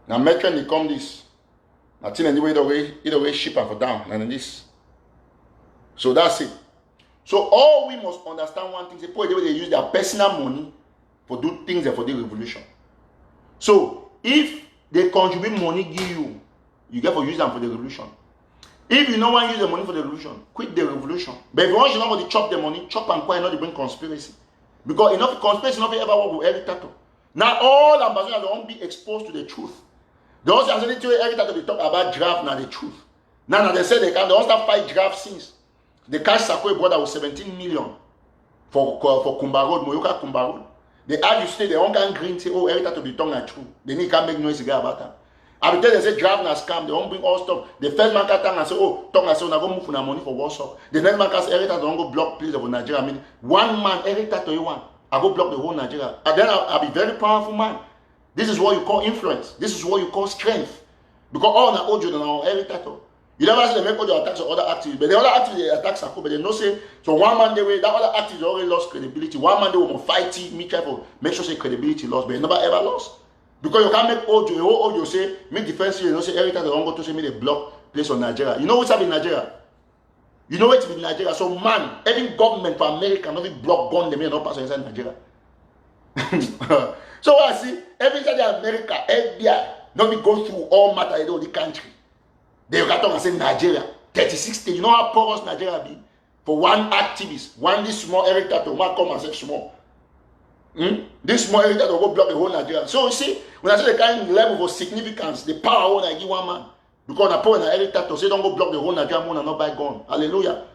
Now, Metro they come this. Nothing anyway either way ship and for down and this. So that's it. So all we must understand one thing: the way they use their personal money for do things and for the revolution. So if they contribute money, give you get for use them for the revolution. If you don't want to use the money for the revolution, quit the revolution. But if you want to chop the money, chop and quiet, not to bring conspiracy. Because enough conspiracy nothing ever work with Eric TATAW. Now all ambassadors don't be exposed to the truth. They also have to Eric TATAW they talk about draft now the truth. Now they say they don't start fight draft since. They cash Sakwe brother with 17 million for Kumba Road, Moyoka Kumba Road. They argue stay they don't can green say oh Eric TATAW be tongue and true. They need can make noise about that. I will tell they say draft na scam, they won't bring all stuff. The first man can and say, oh, tongue and say, go move for money for WhatsApp. The next man can say, Eric TATAW don't go block place of Nigeria. I mean, one man, Eric TATAW, you want. I go block the whole Nigeria. And then I'll be very powerful man. This is what you call influence. This is what you call strength. Because all na Ojo and our Eric TATAW. You never see them make Ojo attacks or other activities. But the other activities they attack Sako, but they no say, so one man they way, that other activity already lost credibility. One man they will fight it, me try for make sure say credibility lost, but they never ever lost. Because you can't make Ojo, the whole Ojo say, make defense, you know, say Eric TATAW don't go to say me the block place on Nigeria. You know what's happening in Nigeria? You know what's in Nigeria? So man, every government for America, not block gun them, not pass inside Nigeria. So I see, every time America, FBI, not be going through all matter in the country. They got to say Nigeria, 36 states. You know how porous Nigeria be? For one activist, one this small Eric TATAW, man come and say small. This small Eric TATAW go block the whole Nigeria. So you see, when I say the kind of level of significance, the power when I give one man, because the power in Eric TATAW say don't go block the whole Nigeria and not buy gun. Hallelujah.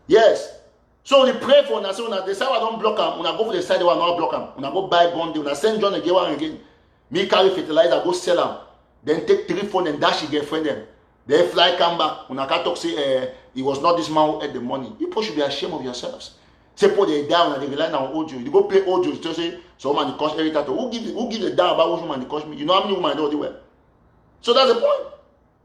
Yes. So we pray for una say una the side I don't block them, una go for the side where I not block them. Una go buy gun, una send John again one again. Me carry fertilizer, go sell them. Then take 3 phone and dash your girlfriend them. Then fly come back. Una can talk say it was not this man who had the money. People should be ashamed of yourselves. Say put they down and they rely on Ojo. You go pay Ojo to say so man the cost Eric TATAW. Who give the down about which woman the cost me? You know how many women they do well. So that's the point.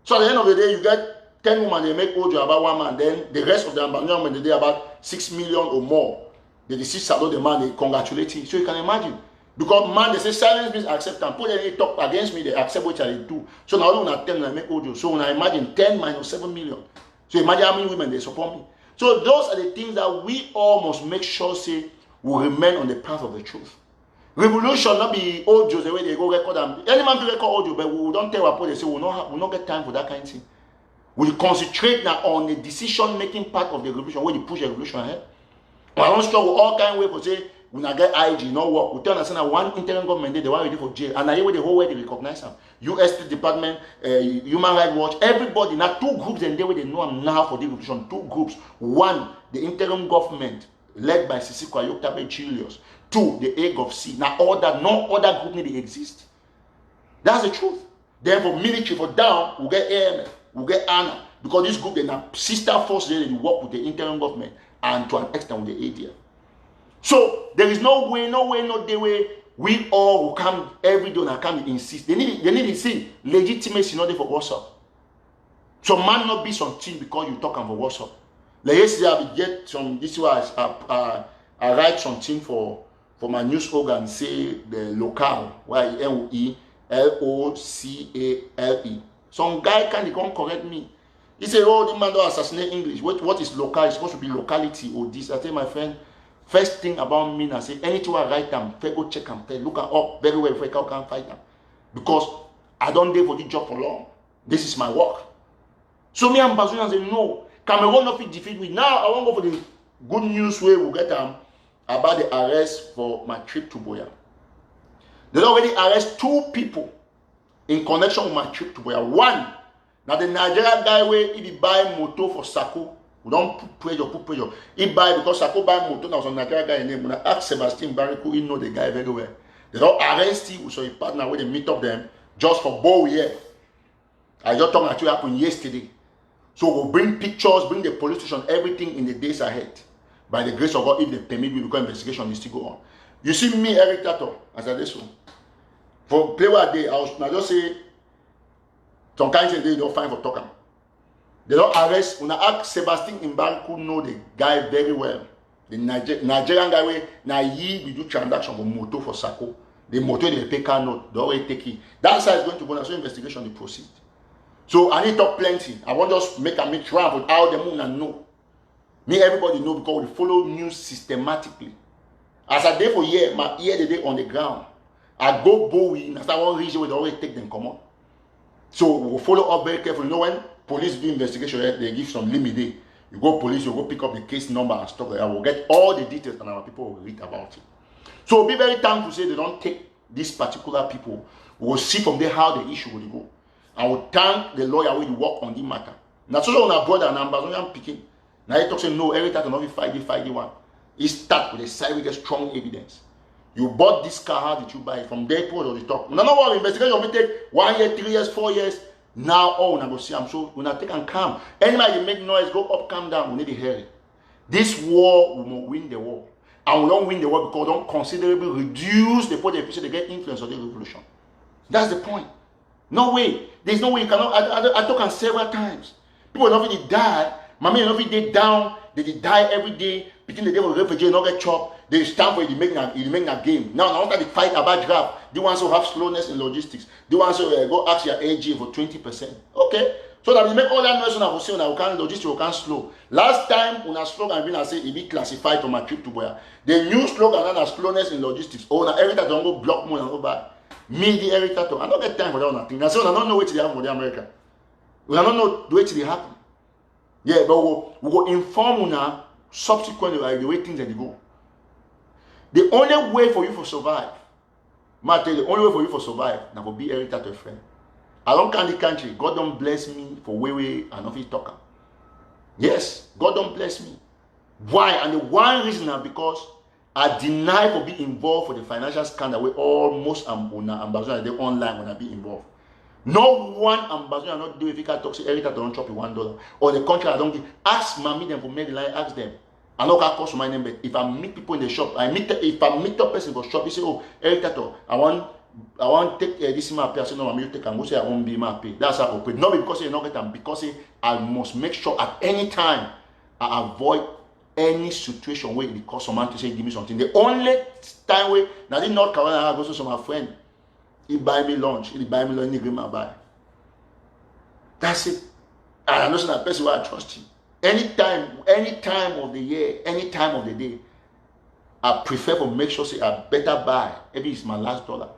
So at the end of the day, you get 10 women they make Ojo about one man. Then the rest of the ambassadors they about 6 million or more. They decide salute the man, they congratulate him. So you can imagine. Because man, they say silence means acceptance. Put any talk against me, they accept what I do. So now when I 10 I make Ojo. So when I imagine 10 minus 7 million. So imagine how many women they support me. So those are the things that we all must make sure say will remain on the path of the truth. Revolution not be Ojo the way they go record them. Any man to record Ojo, but we don't tell what they say we'll not get time for that kind of thing. We concentrate now on the decision-making part of the revolution, where they push the revolution ahead. I don't struggle all kind of way for say we not get IG, no work. We tell us that one interim government they were ready for jail, and I hear the whole way they recognize them. U.S. State Department, Human Rights Watch, everybody. Now 2 groups and they way they know them now for the revolution. 2 groups. 1, the interim government led by Sisi Kwayoktabe Julius. 2, the AGOVC. Now all that, no other group need to exist. That's the truth. Then for military, for down, we get AMF, we get ANA, because this group they now sister force they work with the interim government and to an extent with the ADF. So there is no day way we all will come every day and come insist. They need to see legitimacy not for WhatsApp. So man not be something because you talk for WhatsApp. Like yesterday I get some this was I write something for my news organ say the local YLELOCALE. Some guy can come correct me. He said, oh, the man don't assassinate English. What is local? It's supposed to be locality or this. I tell my friend, first thing about me, I say, anything I write them, go check them, look up very well if I can fight them. Because I don't do for this job for long. This is my work. So me and Bazooka say, no, Cameroon not fit defeat me. Now I want to go for the good news where we get about the arrest for my trip to Boya. They already arrest 2 people in connection with my trip to Boya. 1, now the Nigerian guy where he buy motor for Sako. We don't put pressure. He buy because Sako buy motor. Now some Nigerian guy name. When I ask Sebastian Bariku, he know the guy very well. They don't arrest him, so he partner with they meet up them just for bow here. I just talked to you happened yesterday. So we'll bring pictures, bring the police station, everything in the days ahead. By the grace of God, if they permit me, because investigation is still go on. You see me, Eric TATAW, as I this one. For play what day, I just say some kinds of day don't find for talking. They don't arrest. When I ask Sebastian Imbanku know the guy very well. The Nigerian guy where now we do transaction for motor for Sako. The motor they pay car note, they always take it. That side is going to go. So investigation they proceed. So I need to talk plenty. I want just make a make sure with how the moon and know. Me everybody know because we follow news systematically. As I day for year, my ear the day on the ground. I go Bowie, after one region where they always take them come on. So we'll follow up very carefully. You know when police do investigation, they give some limit day. You go police, you go pick up the case number and stuff like that. We'll get all the details and our people will read about it. So be very thankful, say they don't take these particular people. We will see from there how the issue will go. And we'll thank the lawyer who will work on the matter. Now, so on our brother and Ambazonian picking. Now he talks, no, every time cannot be fight the one. He start with a side with a strong evidence. You bought this car, how did you buy it? From Depot or the top? No, no, no, investigation will take 1 year, 3 years, 4 years. Now, oh, when I go see, I'm so, when I take and calm. Anybody make noise, go up, calm down, we need to hear it. This war, we will win the war. And we don't win the war because we don't considerably reduce the point they get influence of the revolution. That's the point. No way. There's no way you cannot. I talk on several times. People don't really die. My men don't really down. They die every day. Between the day of refugee, not get chopped. They stand for it. They make a game. Now they fight about draft. They want to have slowness in logistics. They want to go ask your AG for 20%. Okay. So that we make all that noise on our say on can logistics we can slow. Last time when I slogan been I say it be classified for my trip to where the new slogan and slowness in logistics. Oh now every time don't go block money and go back. Me the every time I don't get time for that nothing. I say I don't know what they happen for the America. We don't know the way they happen. Yeah, but we go inform now subsequently like the way things that they go. The only way for you to survive, Matthew, the only way for you to survive now will be every time to a friend. I don't count the country. God don't bless me for way and of his talker. Yes, God don't bless me. Why? And the one reason is because I deny for being involved for the financial scandal where almost ambassador they online when I be involved. No one ambassador not do if you can talk to every time don't chop you $1 or the country I don't give. Ask mommy them for me the line. Ask them. I know how cost my name, but if I meet people in the shop, if I meet a person for shop, you say, oh, every time I want to take this in my pay. I say, no, I'm going to take and go say I won't be my pay. That's how I operate. Not because you not get them, because I must make sure at any time I avoid any situation where it costs someone to say, give me something. The only time where, now in North Carolina, I go to my friend, he buy me lunch, he buy me lunch, he give me a buy. That's it. And I know that person where I trust him. Any time of the year, any time of the day, I prefer to make sure say I better buy. Maybe it's my last dollar.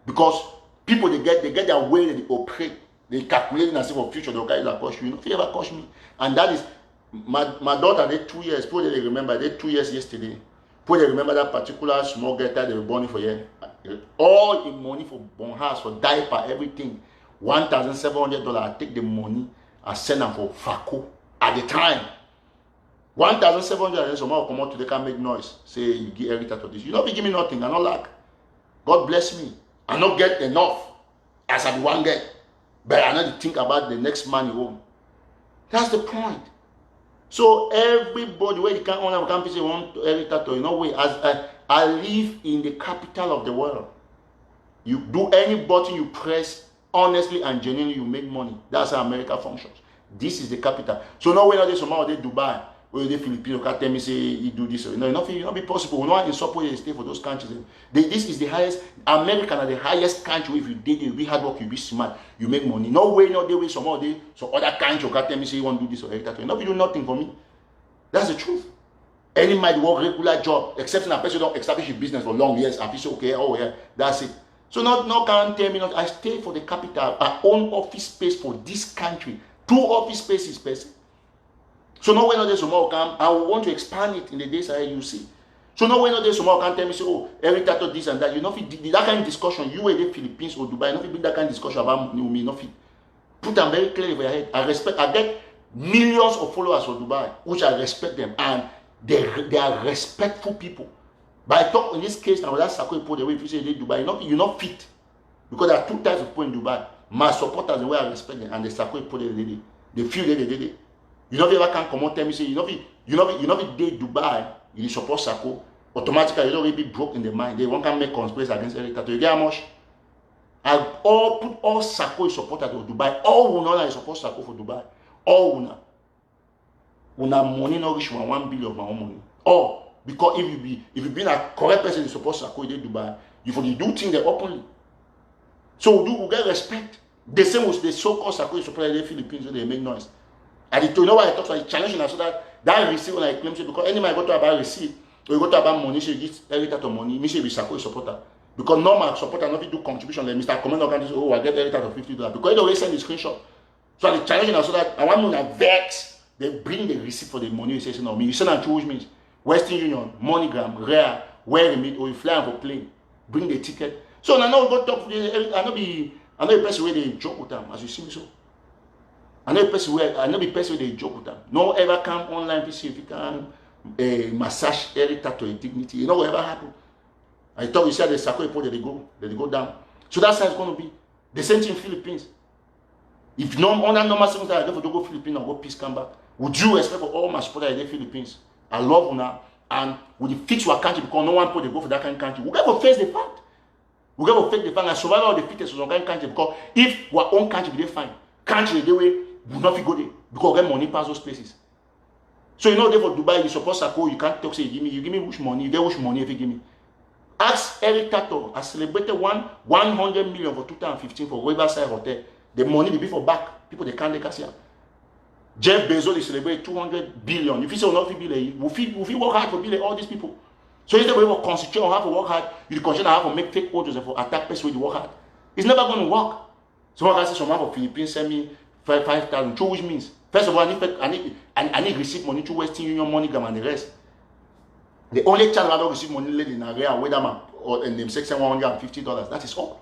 Because people they get their way they operate, they calculate and say for future they'll carry that cost you. If you ever cost me, and that is my daughter. They 2 years. Probably they remember they 2 years yesterday. Probably they remember that particular small girl that they were born for year. All in money for born house for diaper everything. $1,700. I take the money I send them for FACO at the time. $1,700 and someone come out to they can make noise. Say you give everything to this. You don't be give me nothing. I not lack. God bless me. I not get enough as I one get, but I not think about the next money home. That's the point. So everybody where you can own a campus want to every tattoo. You know way as I live in the capital of the world. You do any button you press honestly and genuinely, you make money. That's how America functions. This is the capital. So now when there's somehow they Dubai. Or the Philippines can tell me say you do this or you know nothing, not be possible. We know in support they stay for those countries. This is the highest. America are the highest country. If you did it, we hard work, you be smart, you make money. No way, no way. Some other country can tell me say you want to do this or that. You do nothing for me. That's the truth. Any might work regular job, except a person don't establish a business for long years. I feel okay. Oh yeah, that's it. So no can't tell me not. I stay for the capital. I own office space for this country. 2 office spaces, person. So no when there's tomorrow come, I want to expand it in the days ahead. You see. So no when there's tomorrow can tell me say, oh, every tattoo this and that. You know, that kind of discussion. You were the Philippines or Dubai. You know, bring that kind of discussion about me. No, put them very clearly for your head. I get millions of followers for Dubai, which I respect them, and they are respectful people. But I talk in this case now. That's Sako put the way if you say they Dubai, you're not fit because there are 2 types of people in Dubai. My supporters, the way I respect them, and the Sako put they feel they did it. You know, if you ever can come out tell me say, you know, if they Dubai, you support Sako, automatically you don't really be broke in the mind. They won't can make conspiracy against Eric Tato. You get how much? I put all Sako supporters of Dubai. All will not support Sako for Dubai. All will not. Una money not reach 1 billion of my own money. All because if you be a correct person to support Sako in Dubai, you do things openly. So we get respect. The same with the so-called Sako support the Philippines, so they make noise. And you know why I talk about challenging so that receipt when I claim so because any man go to about receipt or you go to about money, she get every type of money, me she be Sako supporter. Because normal supporter not do contribution like Mr. Commander can say, oh, I get every type of $50 because he always send the screenshot. So I challenge so that I want to vex they bring the receipt for the money. You say, no, me. You send them to which means Western Union, MoneyGram, Rare, where you meet, or you fly for plane, bring the ticket. So I know go talk. I know the person where they joke with them, as you see me so. I know the person where they joke with them. No ever come online to see if you can massage every tattoo in dignity. You know what ever happen. I thought you said the Sako report they go down. So that's how it's going to be. The same thing in Philippines. If no under normal circumstances I go Philippines and go peace come back, would you expect for all my supporters in the Philippines? I love now and would you fix your country because no one put they go for that kind of country? We got to face the fact. We got to face the fact and survival of the fittest of some kind of country because if our own country be fine, country the way will not go there because we get money past those places. So you know there for Dubai, you suppose Sako, you can't talk say you give me which money, you get which money if you give me. Ask Eric TATAW, I celebrated 100 million for 2015 for Riverside Hotel. The money will be for back. People they can't take us here. Jeff Bezos they celebrate 200 billion. If you say not billion, we work hard for billion all these people. So instead of constitute or have to work hard, you consider have to make fake orders and for attack person with work hard. It's never going to work. Someone can say someone for Philippines send me 5,000, which means first of all I need receive money to Western Union, MoneyGram and the rest. The only channel I don't receive money lady in area with them or in them section $150. That is all.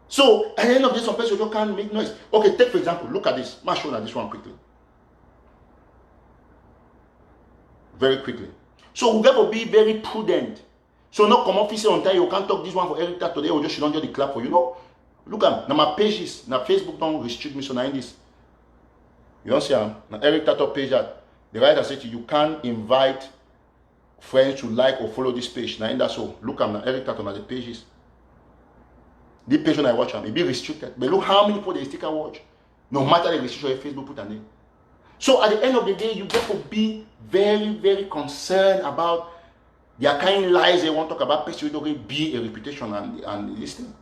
So at the end of this, some person just can't make noise. Okay, take for example, look at this. I'm showing this one quickly. Very quickly. So we got to be very prudent. So no come office on time, you can't talk this one for Eric TATAW today or just don't do the clap for you know. Look at now my pages, now Facebook don't restrict me so now in this. You don't see now Eric TATAW page that the writer said to you can't invite friends to like or follow this page. Now in that so look at now Eric TATAW on the pages. The page when I watch them, it be restricted. But look how many people they still can watch. No matter the restriction Facebook put on there. So at the end of the day, you get to be very, very concerned about their kind of lies they want to talk about. People don't be a reputation and this thing.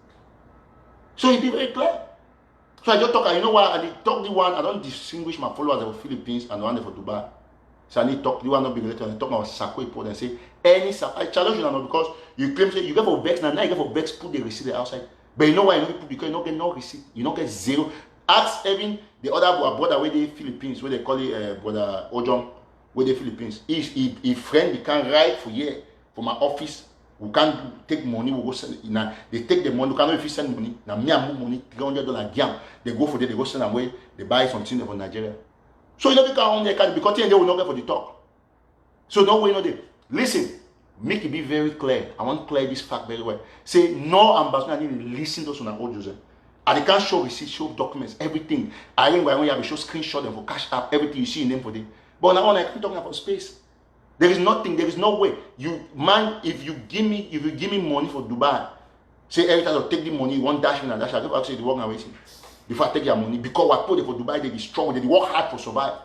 So it be very clear. So I just talk, you know what, I talk the one, I don't distinguish my followers for Philippines and the one for Dubai. So I need to talk, the one not big related, I talk about Sako report and say, any Sako, I challenge you now because you claim, say, you get for Vex, now you get for Vex, put the receipt outside. But you know why you don't because you don't get no receipt, you don't get zero. Ask even the other brother where they Philippines, where they call it brother Ojong, where they Philippines. If friend they can write for here, for my office, we can't take money, we go send it. Now they take the money, we can't know if you send money. Now me and money, $300 gam. They go for there, they go send away, they buy something from Nigeria. So you know they can't own their card because they will not get for the talk. So no way, no day. Listen, make it be very clear. I want to clear this fact very well. Say no ambassador need to listen to us on our audio. And they can show receipts, show documents, everything. I think when you have to show screenshot them for Cashapp, everything you see in them for them. But now I can't talk about space. There is nothing, there is no way. You man, if you give me money for Dubai, say every time I take the money, you want dash me and dash, I go say the work away. Before I take your money, because what put it for Dubai, they be strong, they work hard for survive.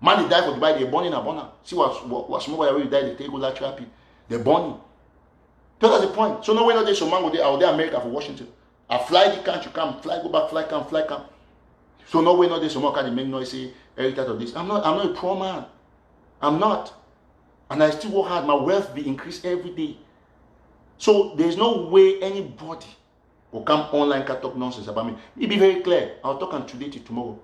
Man, they die for Dubai, they're born in Abona. See what small boy already died, they take go like happy. They're born. So that's the point. So no way no day so man go there, I will there America for Washington. I fly the country, come, fly, go back, fly, come. So no way, no day, so more can make noise, say, every type of this. I'm not a poor man. I'm not. And I still work hard. My wealth be increased every day. So there's no way anybody will come online and talk nonsense about me. It be very clear. I'll talk on today to tomorrow.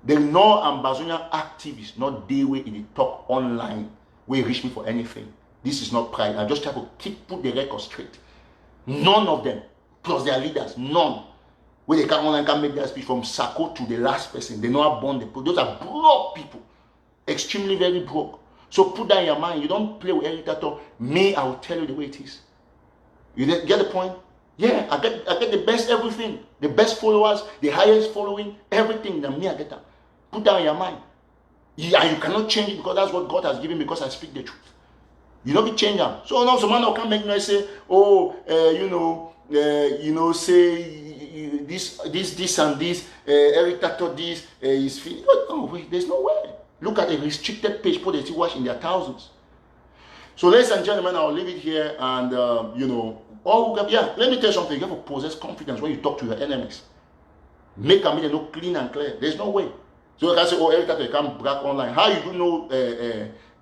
There is no Ambazonian activists, not day way in the talk online, will reach me for anything. This is not pride. I just try to put the record straight. None of them. Plus their leaders, none. Where they can online can make their speech from Sako to the last person. They know how born they put. Those are broke people. Extremely very broke. So put that in your mind. You don't play with Eric TATAW. Me, I will tell you the way it is. You get the point? Yeah, I get the best everything. The best followers, the highest following, everything. Then me, I get that. Put that in your mind. Yeah, you cannot change it because that's what God has given me because I speak the truth. You don't be change them. So now some man can make noise say, oh, say this and this, Eric TATAW this is finished. No, wait, there's no way. Look at a restricted page, put they watch in their thousands. So, ladies and gentlemen, I'll leave it here and, let me tell you something. You have to possess confidence when you talk to your enemies. Make a meeting look clean and clear. There's no way. So, you can say, oh, Eric TATAW, you can't brag online. How you do know,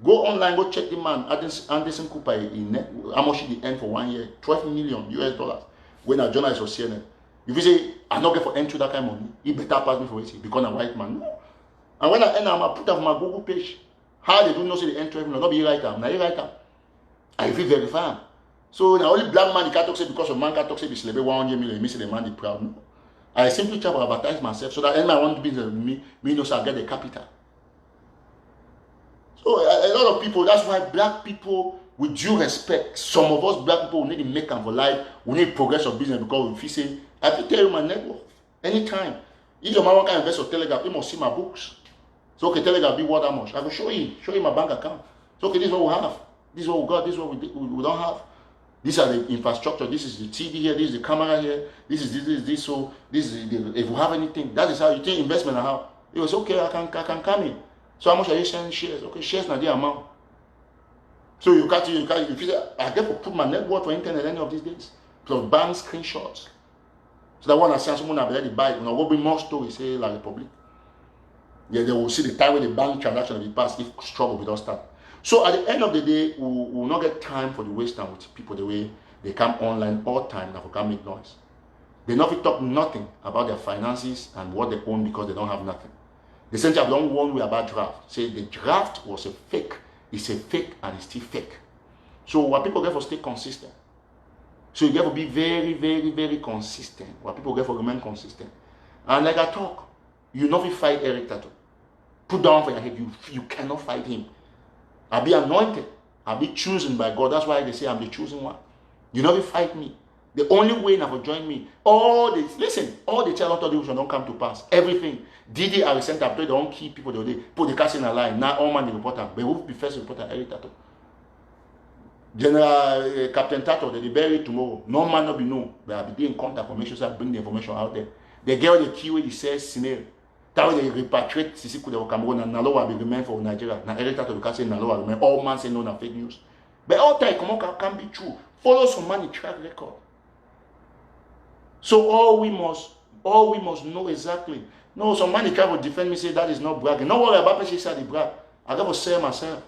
go online, go check the man, Anderson Cooper, how much did he earn for 1 year? $12 million US. When a journalist was CNN. If you say, I'm not going for entry that kind of money, he better pass me for it because I'm a white man. No. And when I end, I'm put up my Google page. How they do not say the entry, not be right now. Now you right now. I feel verify. So now only black man can't talk say because of man can't talk say be celebrate 100 million. Me say the man is proud. No. I simply try to advertise myself so that anyone want to be me knows I get the capital. So a lot of people, that's why black people, with due respect, some of us black people, we need to make them for life. We need progress of business because if you say, I can tell you my network anytime. If your man can invest on Telegram, you must see my books. So okay, Telegram be what how much? I will show you my bank account. So okay, this is what we have. This is what we got. This is what we don't have. These are the infrastructure. This is the TV here. This is the camera here. This is this. So this is the, if we have anything, that is how you think investment and how. It was okay. I can come in. So how much are you selling shares? Okay, shares not the amount. So you can't. If you say I get to put my net worth for internet any of these days, plus bank screenshots. So that one I see someone have already buy. When I will bring more stories, say like Republic. Yeah, they will see the time when the bank transaction will be passed if struggle will not start. So at the end of the day, we will not get time for the waste time with people the way they come online all time that we can make noise. They not talk nothing about their finances and what they own because they don't have nothing. The same thing I've done one way about draft. Say the draft was a fake. It's a fake and it's still fake. So what people get for stay consistent. So you get to be very, very, very consistent. What people get for remain consistent. And like I talk, you not fight Eric TATAW. Put down for your head, you cannot fight him. I'll be anointed. I'll be chosen by God. That's why they say I'm the chosen one. You never fight me. The only way now for join me, all the child of the don't come to pass. Everything. DD are sent up, they don't keep people they put the cast in a line. Now all man the reporter. But who will be first reporter? Eric TATAW. General Captain TATAW, they bury tomorrow. No man not be known. But I'll be in contact for make sure I bring the information out there. The girl the key way he says scenario. That way they repatriate Sisi Kude of Cameroon and Nalo will be remain for Nigeria. Now Eric TATAW can say Nalo will remain. All man say no na fake news. But all time can be true. Follow some money track record. So all we must know exactly. No, some money try to defend me say that is not bragging. Don't worry about me say the brag. I got to say myself.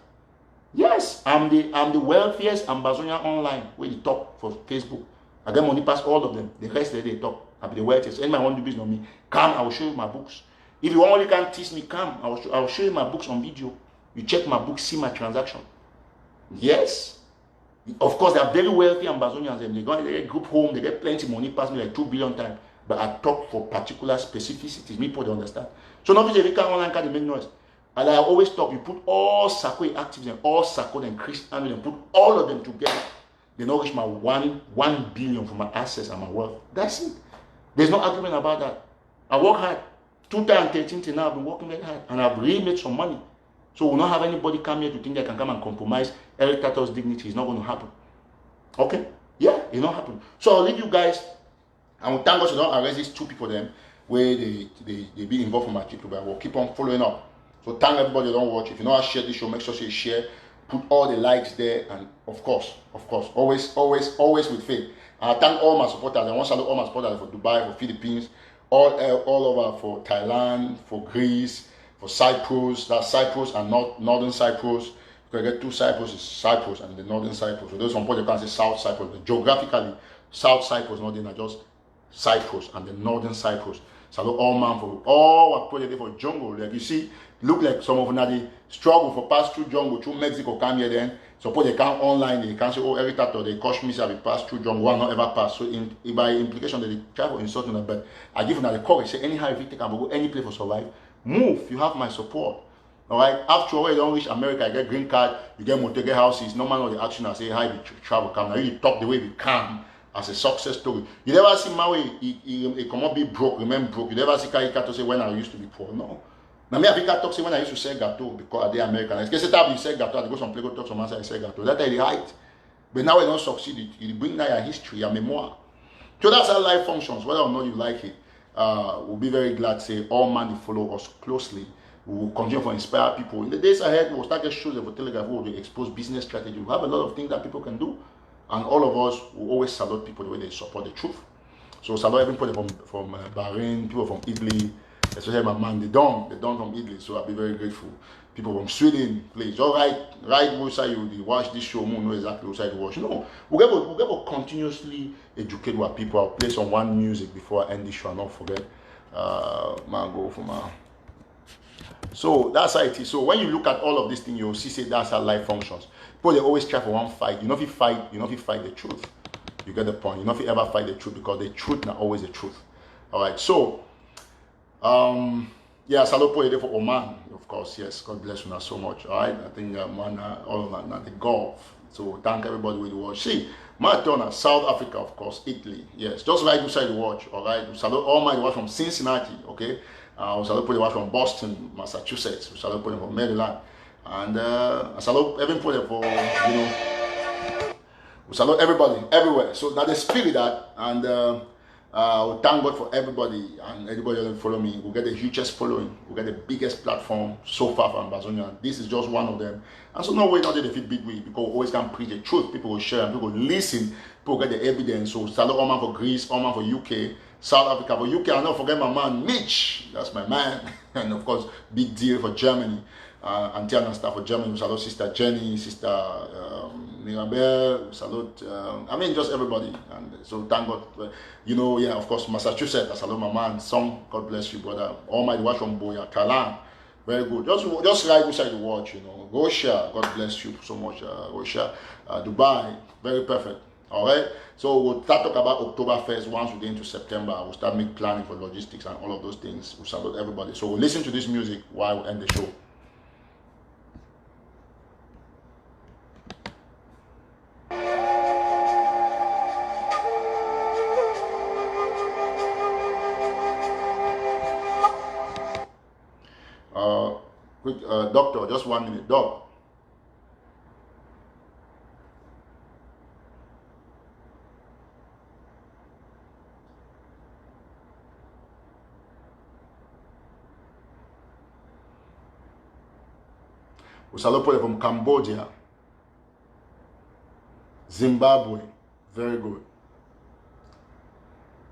Yes, I'm the wealthiest Ambazonian online where they talk for Facebook. I get money past all of them. The rest they talk. I'll be the wealthiest. Anyone want to do business on me? Come, I will show you my books. If you only can teach me, come. I will show you my books on video. You check my books, see my transaction. Yes. Of course, they are very wealthy Ambazonians. They get group home, they get plenty money, pass me like 2 billion times. But I talk for particular specificities. People don't understand. So now if you can online can make noise. And I always talk, you put all Sako actives and all Sako and Christian and put all of them together. They not reach my 1 billion for my assets and my wealth. That's it. There's no argument about that. I work hard. 2013 till now, I've been working very hard and I've really made some money. So we'll not have anybody come here to think they can come and compromise Eric TATAW's dignity. It's not going to happen. Okay? Yeah, it's not happening. So I'll leave you guys. And we thank God to don't arrest these 2 people them where they be involved for my trip, but I will keep on following up. So thank everybody who don't watch. If you know how to share this show, make sure you share. Put all the likes there, and of course, always with faith. And I thank all my supporters. I want to salute all my supporters for Dubai, for Philippines, all over, for Thailand, for Greece, for Cyprus. That's Cyprus and Northern Cyprus. You can get 2 Cyprus, is Cyprus and the Northern Cyprus. So those some point you can say South Cyprus. But geographically, South Cyprus, Northern are just Cyprus and the Northern Cyprus. Salute all man for all what project for jungle. Like you see, look like some of them they struggle for pass through jungle through Mexico come here then. Suppose they come online, they can say, oh, Eric TATAW, they cost me to pass through jungle, one not ever pass. So by implication they try to insult them, but I give them the courage. Say anyhow if you take and go any place for survive, move, you have my support. Alright, after all, you don't reach America, you get green card, you get motor, get houses, no man on the action and say hi, we travel come. Now you talk the way we come. As a success story. You never see Maui, he cannot be broke, remain broke. You never see Kaito say when I used to be poor. No. Now me I talk say when I used to sell gâteau because I did American. I guess that you sell gâteau, I go some play go talk some answer I sell gâteau. That's the height. But now I don't succeed. You bring now your history, your memoir. So that's how life functions. Whether or not you like it, we'll be very glad to say all man follow us closely. We will continue to inspire people. In the days ahead, we'll start to show them for Telegraph, we'll expose business strategy. We have a lot of things that people can do. And all of us will always salute people the way they support the truth. So salute everybody from Bahrain, people from Italy, especially my man, they done from Italy. So I'll be very grateful. People from Sweden, please. All right website you watch this show, we know exactly what side you watch. No, we're going to continuously educate our people. I'll play some one music before I end this show. I'll not forget. Man, go for my So that's how it is. So when you look at all of these things, you'll see say that's how life functions. People they always try for one fight. You know if you fight the truth. You get the point. You know if you ever fight the truth because the truth not always the truth. Alright, so yeah, salute for Oman, of course, yes. God bless you now so much. Alright, I think man, all of that, the Gulf. So thank everybody with the watch. See, my turn South Africa, of course, Italy. Yes, just like you said the watch. Alright, salute all my watch from Cincinnati, okay. We salute the watch from Boston, Massachusetts. We salute from Maryland. And I salute everybody for, you know, we salute everybody everywhere. So that the spirit that and we thank God for everybody and everybody that follow me. We'll get the hugest following. We'll get the biggest platform so far from Amazonia. This is just one of them. And so no way not to defeat big way because we always can preach the truth. People will share and people will listen. People will get the evidence. So salute all man for Greece, all man for UK, South Africa for UK. And don't forget my man Mitch. That's my man. And of course, big deal for Germany. Antiana and stuff for Germany. We salute Sister Jenny, Sister Mirabel. We salute, I mean, just everybody. And so thank God. You know, yeah, of course, Massachusetts. I salute my man. Some, God bless you, brother. All my watch from Boya, Kalan. Very good. Just like beside the watch, you know. Russia, God bless you so much. Russia, Dubai, very perfect. All right. So we'll start talk about October 1st. Once we get into September, we'll start make planning for logistics and all of those things. We'll salute everybody. So we'll listen to this music while we end the show. Quick, doctor, just 1 minute, doc. We salute from Cambodia, Zimbabwe, very good.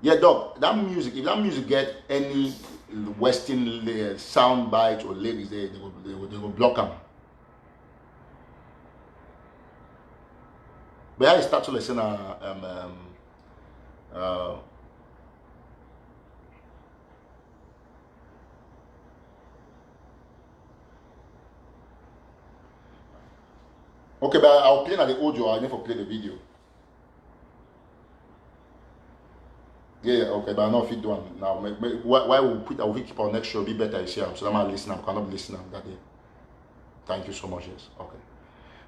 Yeah, doc, that music, if that music get any Western sound bites or lyrics there, they will block them. But I start to listen okay, but I'll play the audio, I'll never play the video. Yeah, okay, but I know if you do it now. Why we keep our next show be better this year? So that I'm listening, I cannot listen that day. Thank you so much, yes. Okay.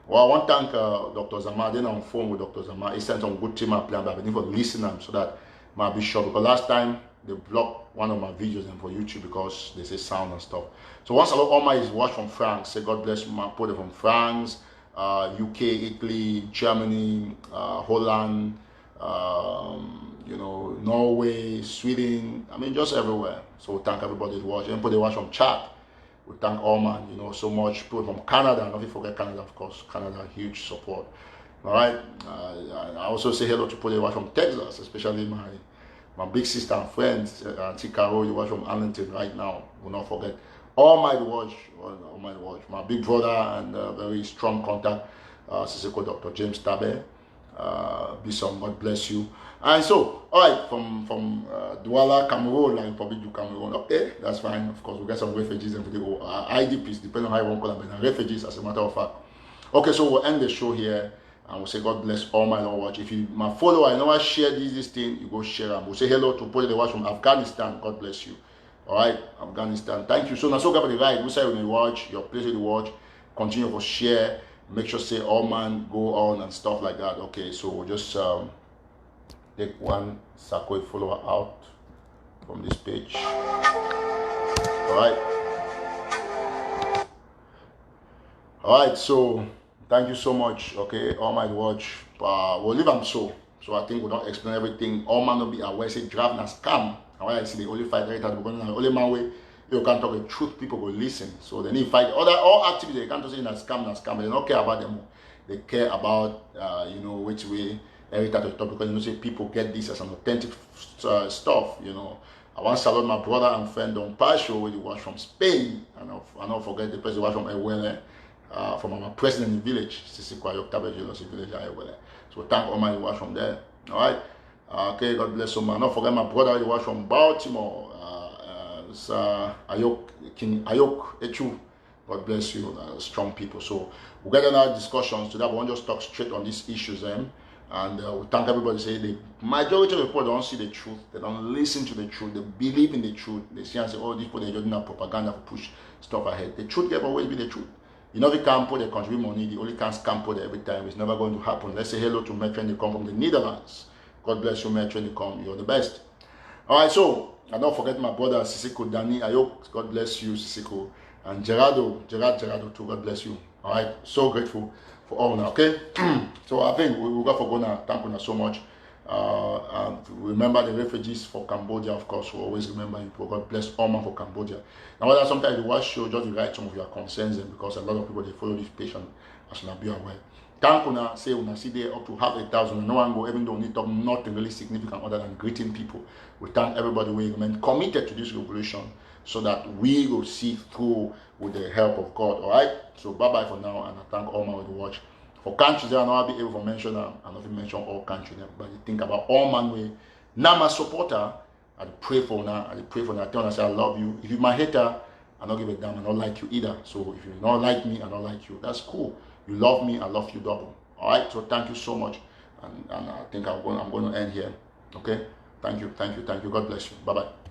Well, I want to thank Dr. Zama. Then on phone with Dr. Zama. He sent some good team and plan, but I need for listening so that I be sure. Because last time they blocked one of my videos and for YouTube because they say sound and stuff. So once all my is watched from France, say God bless my put it from France, UK, Italy, Germany, Holland, you know, Norway, Sweden, I mean just everywhere. So we thank everybody to watch. And put the watch from chat. We thank all man, you know, so much. People from Canada, don't forget Canada, of course. Canada, huge support. All right. I also say hello to people who watch from Texas, especially my big sister and friends, Auntie Carol, you watch from Arlington right now. Will not forget. All my watch. My big brother and very strong contact, Siseko Dr. James Tabe. Bishop, God bless you. And so, all right, from Douala, Cameroon, like Republic of Cameroon. Okay, that's fine. Of course, we got some refugees and IDPs, depending on how you want to call them, refugees, as a matter of fact. Okay, so we'll end the show here, and we'll say God bless all my Lord watch. If you my follower, you know I share this thing, you go share them. We'll say hello to people they watch from Afghanistan. God bless you. All right, Afghanistan. Thank you. So now, so go for the right. We say when you watch, your place to watch, continue to share. Make sure say all man go on and stuff like that. Okay, so we'll just take one Sakoi follower out from this page. All right, so thank you so much. Okay, all my watch. We'll leave them so I think we don't explain everything. All man will be aware say draft and scam. And why I see the only fight right at the only man way you can't talk the truth, people will listen. So they need fight all activities. They can't just say that scam. They don't care about them. They care about you know which way every type of topic, because you know say people get this as an authentic stuff. You know, I want to salute my brother and friend Don Pacho, who you watch from Spain, and I don't forget the person watch from Ewele, from our president village, Sisikwayok Tabejelosi village Ewele. So thank all my watch from there. All right. Okay, God bless you, man. Don't forget my brother, you watch from Baltimore. it's King Ayok Echu. God bless you, strong people. So we'll get another discussions today. We won't just talk straight on these issues, and we thank everybody. Say the majority of the people don't see the truth, they don't listen to the truth, they believe in the truth. They see and say, oh, these people they're doing propaganda to push stuff ahead. The truth can always be the truth. You know, the campo they contribute money, the only can campo there every time. It's never going to happen. Let's say hello to Metro, they come from the Netherlands. God bless you, Metro, they come. You're the best. All right, so and don't forget my brother Sisiko Danny Ayok. God bless you, Sisiko. And Gerard too, God bless you. All right, so grateful for all now, okay? So I think we got for Gona, thank you so much. Remember the refugees for Cambodia, of course, we always remember you. God bless all man for Cambodia. Now, whether sometimes you watch show, just write some of your concerns because a lot of people, they follow this patient, as you be aware. Thank you, say, when I see there up to 1,000, no one go, even though we need to talk nothing really significant other than greeting people. We thank everybody we remain committed to this revolution so that we will see through with the help of God. All right, so bye bye for now, and I thank all man to watch. For countries there, I know I'll be able to mention them. I'm not mention all countries there, but you think about all man way. Now my supporter, I pray for now. I pray for now. I tell you, I say I love you. If you're my hater, I don't give a damn. I don't like you either. So if you don't like me, I don't like you. That's cool. You love me, I love you double. All right. So thank you so much, and I think I'm going to end here. Okay. Thank you. God bless you. Bye bye.